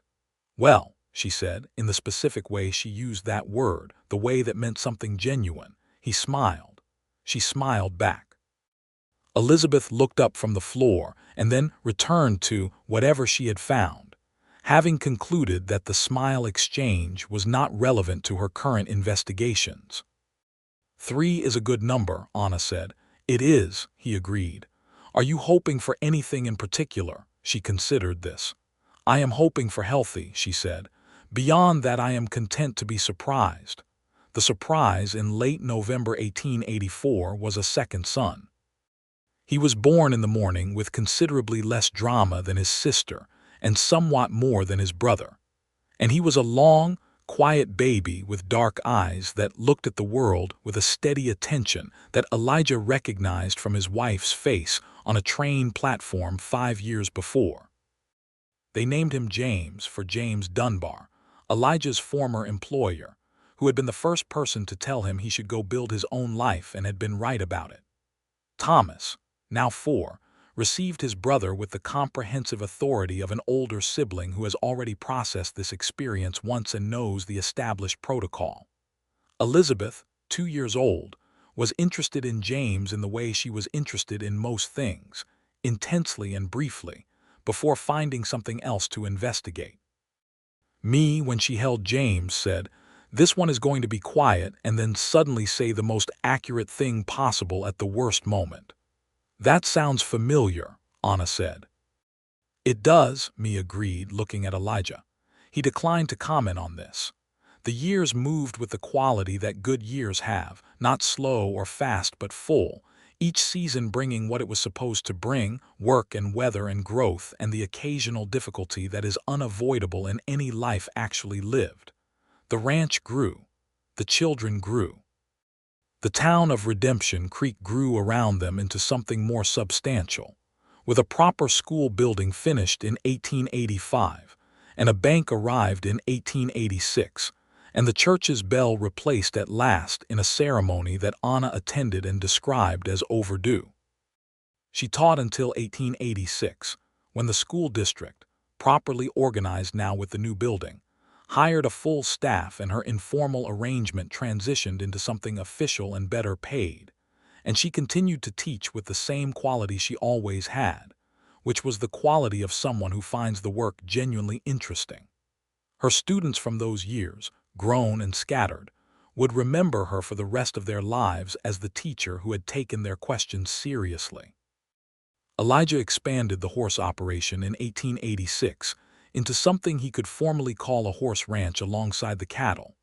"Well," she said, in the specific way she used that word, the way that meant something genuine. He smiled. She smiled back. Elizabeth looked up from the floor and then returned to whatever she had found, having concluded that the smile exchange was not relevant to her current investigations. "3 is a good number," Anna said. "It is," he agreed. "Are you hoping for anything in particular?" She considered this. "I am hoping for healthy," she said. "Beyond that, I am content to be surprised." The surprise in late November 1884 was a second son. He was born in the morning with considerably less drama than his sister and somewhat more than his brother. And he was a long, quiet baby with dark eyes that looked at the world with a steady attention that Elijah recognized from his wife's face on a train platform 5 years before. They named him James for James Dunbar, Elijah's former employer, who had been the first person to tell him he should go build his own life and had been right about it. Thomas, now 4, received his brother with the comprehensive authority of an older sibling who has already processed this experience once and knows the established protocol. Elizabeth, 2 years old, was interested in James in the way she was interested in most things, intensely and briefly, before finding something else to investigate. Me, when she held James, said, "This one is going to be quiet," and then suddenly say the most accurate thing possible at the worst moment. "That sounds familiar," Anna said. "It does," Me agreed, looking at Elijah. He declined to comment on this. The years moved with the quality that good years have, not slow or fast but full, each season bringing what it was supposed to bring, work and weather and growth and the occasional difficulty that is unavoidable in any life actually lived. The ranch grew. The children grew. The town of Redemption Creek grew around them into something more substantial, with a proper school building finished in 1885, and a bank arrived in 1886, and the church's bell replaced at last in a ceremony that Anna attended and described as overdue. She taught until 1886, when the school district, properly organized now with the new building, hired a full staff and her informal arrangement transitioned into something official and better paid, and she continued to teach with the same quality she always had, which was the quality of someone who finds the work genuinely interesting. Her students from those years, grown and scattered, would remember her for the rest of their lives as the teacher who had taken their questions seriously. Elijah expanded the horse operation in 1886 into something he could formally call a horse ranch alongside the cattle,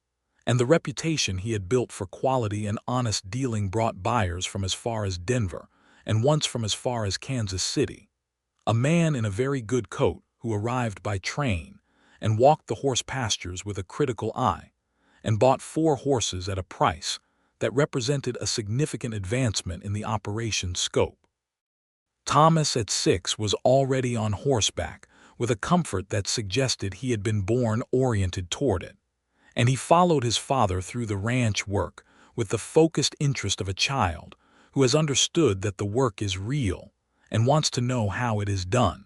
and the reputation he had built for quality and honest dealing brought buyers from as far as Denver and once from as far as Kansas City. A man in a very good coat who arrived by train and walked the horse pastures with a critical eye and bought 4 horses at a price that represented a significant advancement in the operation's scope. Thomas at 6 was already on horseback with a comfort that suggested he had been born oriented toward it, and he followed his father through the ranch work with the focused interest of a child who has understood that the work is real and wants to know how it is done.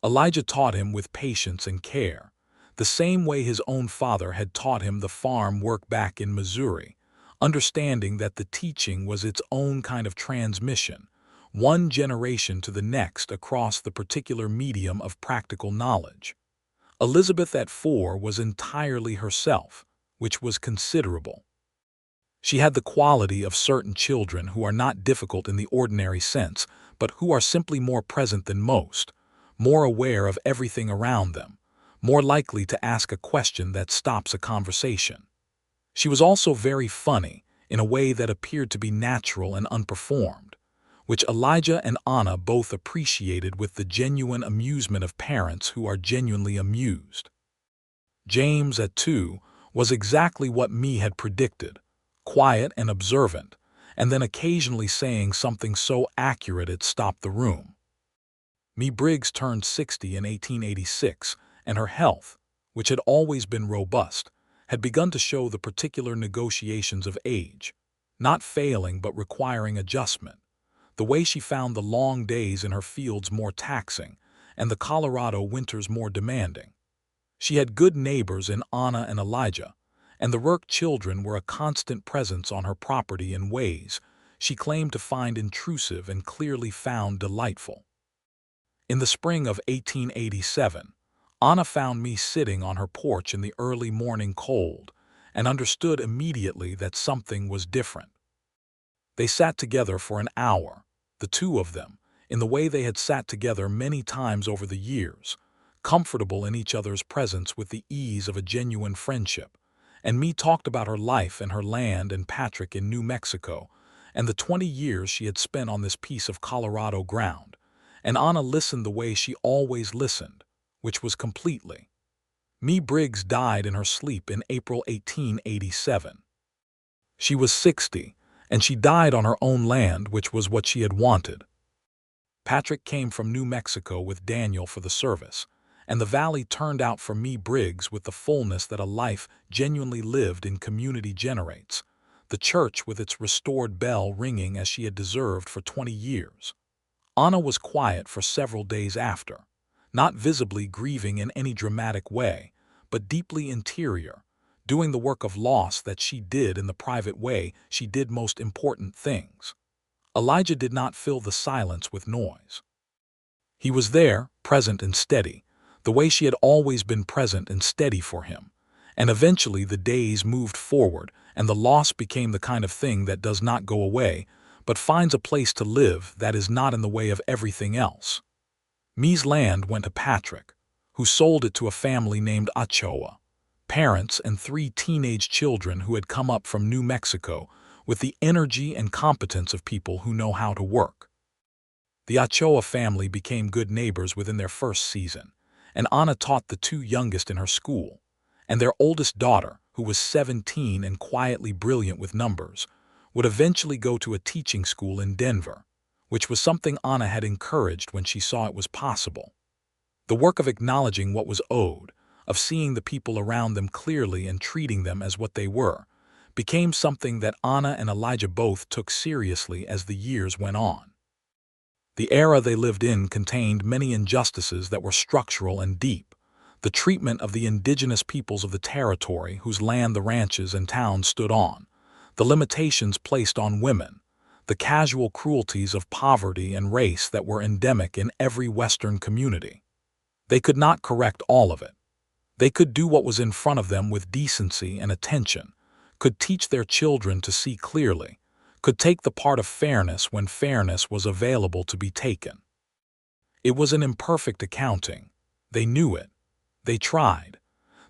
Elijah taught him with patience and care, the same way his own father had taught him the farm work back in Missouri, understanding that the teaching was its own kind of transmission, one generation to the next across the particular medium of practical knowledge. Elizabeth at 4 was entirely herself, which was considerable. She had the quality of certain children who are not difficult in the ordinary sense, but who are simply more present than most, more aware of everything around them, more likely to ask a question that stops a conversation. She was also very funny in a way that appeared to be natural and unperformed, which Elijah and Anna both appreciated with the genuine amusement of parents who are genuinely amused. James at 2 was exactly what Me had predicted, quiet and observant, and then occasionally saying something so accurate it stopped the room. Me Briggs turned 60 in 1886, and her health, which had always been robust, had begun to show the particular negotiations of age, not failing but requiring adjustment. The way she found the long days in her fields more taxing and the Colorado winters more demanding. She had good neighbors in Anna and Elijah, and the Rourke children were a constant presence on her property in ways she claimed to find intrusive and clearly found delightful. In the spring of 1887, Anna found me sitting on her porch in the early morning cold and understood immediately that something was different. They sat together for an hour, the two of them, in the way they had sat together many times over the years, comfortable in each other's presence with the ease of a genuine friendship, and me talked about her life and her land and Patrick in New Mexico and the 20 years she had spent on this piece of Colorado ground, and Anna listened the way she always listened, which was completely. Me Briggs died in her sleep in April 1887. She was 60, and she died on her own land, which was what she had wanted. Patrick came from New Mexico with Daniel for the service, and the valley turned out for me Briggs with the fullness that a life genuinely lived in community generates, the church with its restored bell ringing as she had deserved for 20 years. Anna was quiet for several days after, not visibly grieving in any dramatic way, but deeply interior, doing the work of loss that she did in the private way she did most important things. Elijah did not fill the silence with noise. He was there, present and steady, the way she had always been present and steady for him, and eventually the days moved forward and the loss became the kind of thing that does not go away, but finds a place to live that is not in the way of everything else. Me's land went to Patrick, who sold it to a family named Ochoa, parents and 3 teenage children who had come up from New Mexico with the energy and competence of people who know how to work. The Ochoa family became good neighbors within their first season, and Anna taught the 2 youngest in her school, and their oldest daughter, who was 17 and quietly brilliant with numbers, would eventually go to a teaching school in Denver, which was something Anna had encouraged when she saw it was possible. The work of acknowledging what was owed, of seeing the people around them clearly and treating them as what they were, became something that Anna and Elijah both took seriously as the years went on. The era they lived in contained many injustices that were structural and deep. The treatment of the indigenous peoples of the territory whose land the ranches and towns stood on, the limitations placed on women, the casual cruelties of poverty and race that were endemic in every Western community. They could not correct all of it. They could do what was in front of them with decency and attention, could teach their children to see clearly, could take the part of fairness when fairness was available to be taken. It was an imperfect accounting. They knew it. They tried.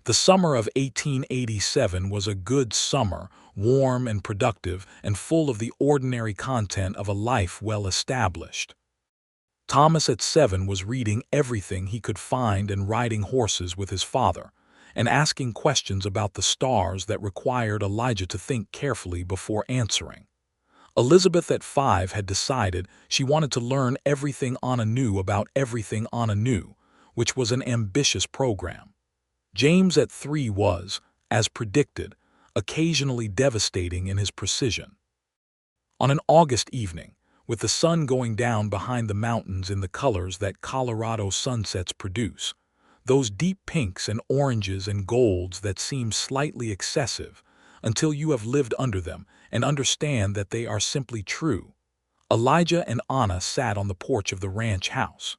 The summer of 1887 was a good summer, warm and productive and full of the ordinary content of a life well established. Thomas at 7 was reading everything he could find and riding horses with his father, and asking questions about the stars that required Elijah to think carefully before answering. Elizabeth at 5 had decided she wanted to learn everything Anna knew about everything Anna knew, which was an ambitious program. James at 3 was, as predicted, occasionally devastating in his precision. On an August evening, with the sun going down behind the mountains in the colors that Colorado sunsets produce, those deep pinks and oranges and golds that seem slightly excessive until you have lived under them and understand that they are simply true, Elijah and Anna sat on the porch of the ranch house.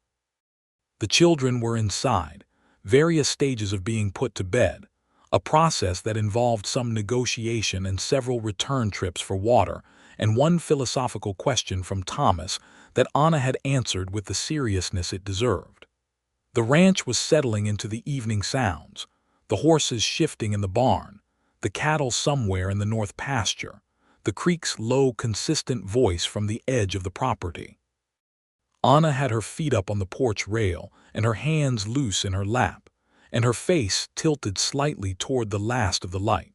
The children were inside, various stages of being put to bed, a process that involved some negotiation and several return trips for water, and one philosophical question from Thomas that Anna had answered with the seriousness it deserved. The ranch was settling into the evening sounds, the horses shifting in the barn, the cattle somewhere in the north pasture, the creek's low, consistent voice from the edge of the property. Anna had her feet up on the porch rail and her hands loose in her lap, and her face tilted slightly toward the last of the light.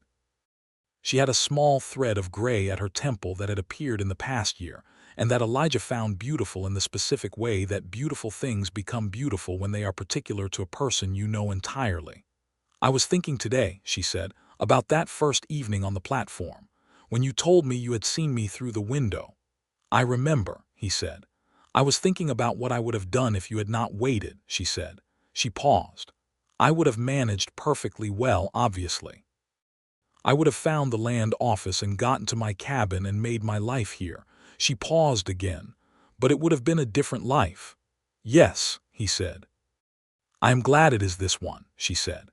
She had a small thread of gray at her temple that had appeared in the past year, and that Elijah found beautiful in the specific way that beautiful things become beautiful when they are particular to a person you know entirely. "I was thinking today," she said, "about that first evening on the platform, when you told me you had seen me through the window." "I remember," he said. "I was thinking about what I would have done if you had not waited," she said. She paused. "I would have managed perfectly well, obviously. I would have found the land office and gotten to my cabin and made my life here." She paused again. "But it would have been a different life." "Yes," he said. "I am glad it is this one," she said.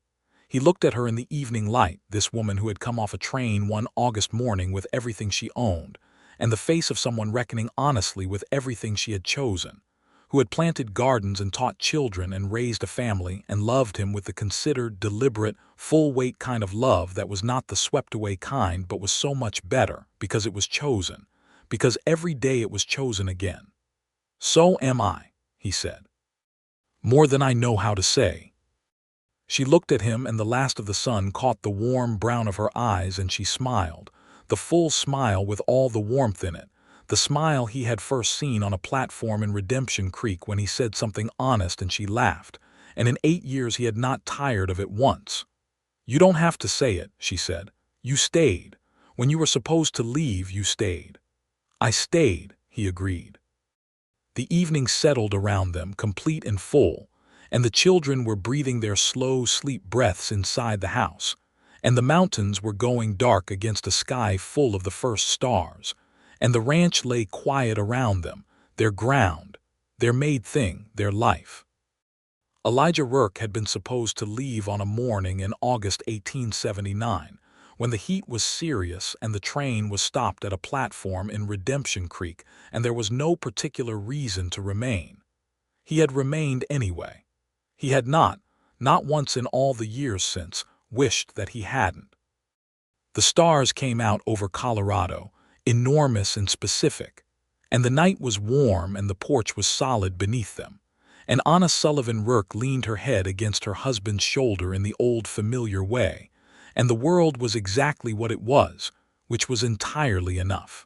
He looked at her in the evening light, this woman who had come off a train one August morning with everything she owned, and the face of someone reckoning honestly with everything she had chosen, who had planted gardens and taught children and raised a family and loved him with the considered, deliberate, full-weight kind of love that was not the swept-away kind but was so much better because it was chosen, because every day it was chosen again. "So am I," he said. "More than I know how to say." She looked at him, and the last of the sun caught the warm brown of her eyes, and she smiled, the full smile with all the warmth in it, the smile he had first seen on a platform in Redemption Creek when he said something honest and she laughed, and in 8 years he had not tired of it once. "You don't have to say it," she said. "You stayed. When you were supposed to leave, you stayed." "I stayed," he agreed. The evening settled around them, complete and full, and the children were breathing their slow sleep breaths inside the house, and the mountains were going dark against a sky full of the first stars, and the ranch lay quiet around them, their ground, their made thing, their life. Elijah Rourke had been supposed to leave on a morning in August 1879, when the heat was serious and the train was stopped at a platform in Redemption Creek, and there was no particular reason to remain. He had remained anyway. He had not once in all the years since, wished that he hadn't. The stars came out over Colorado, enormous and specific, and the night was warm and the porch was solid beneath them, and Anna Sullivan Rourke leaned her head against her husband's shoulder in the old familiar way, and the world was exactly what it was, which was entirely enough.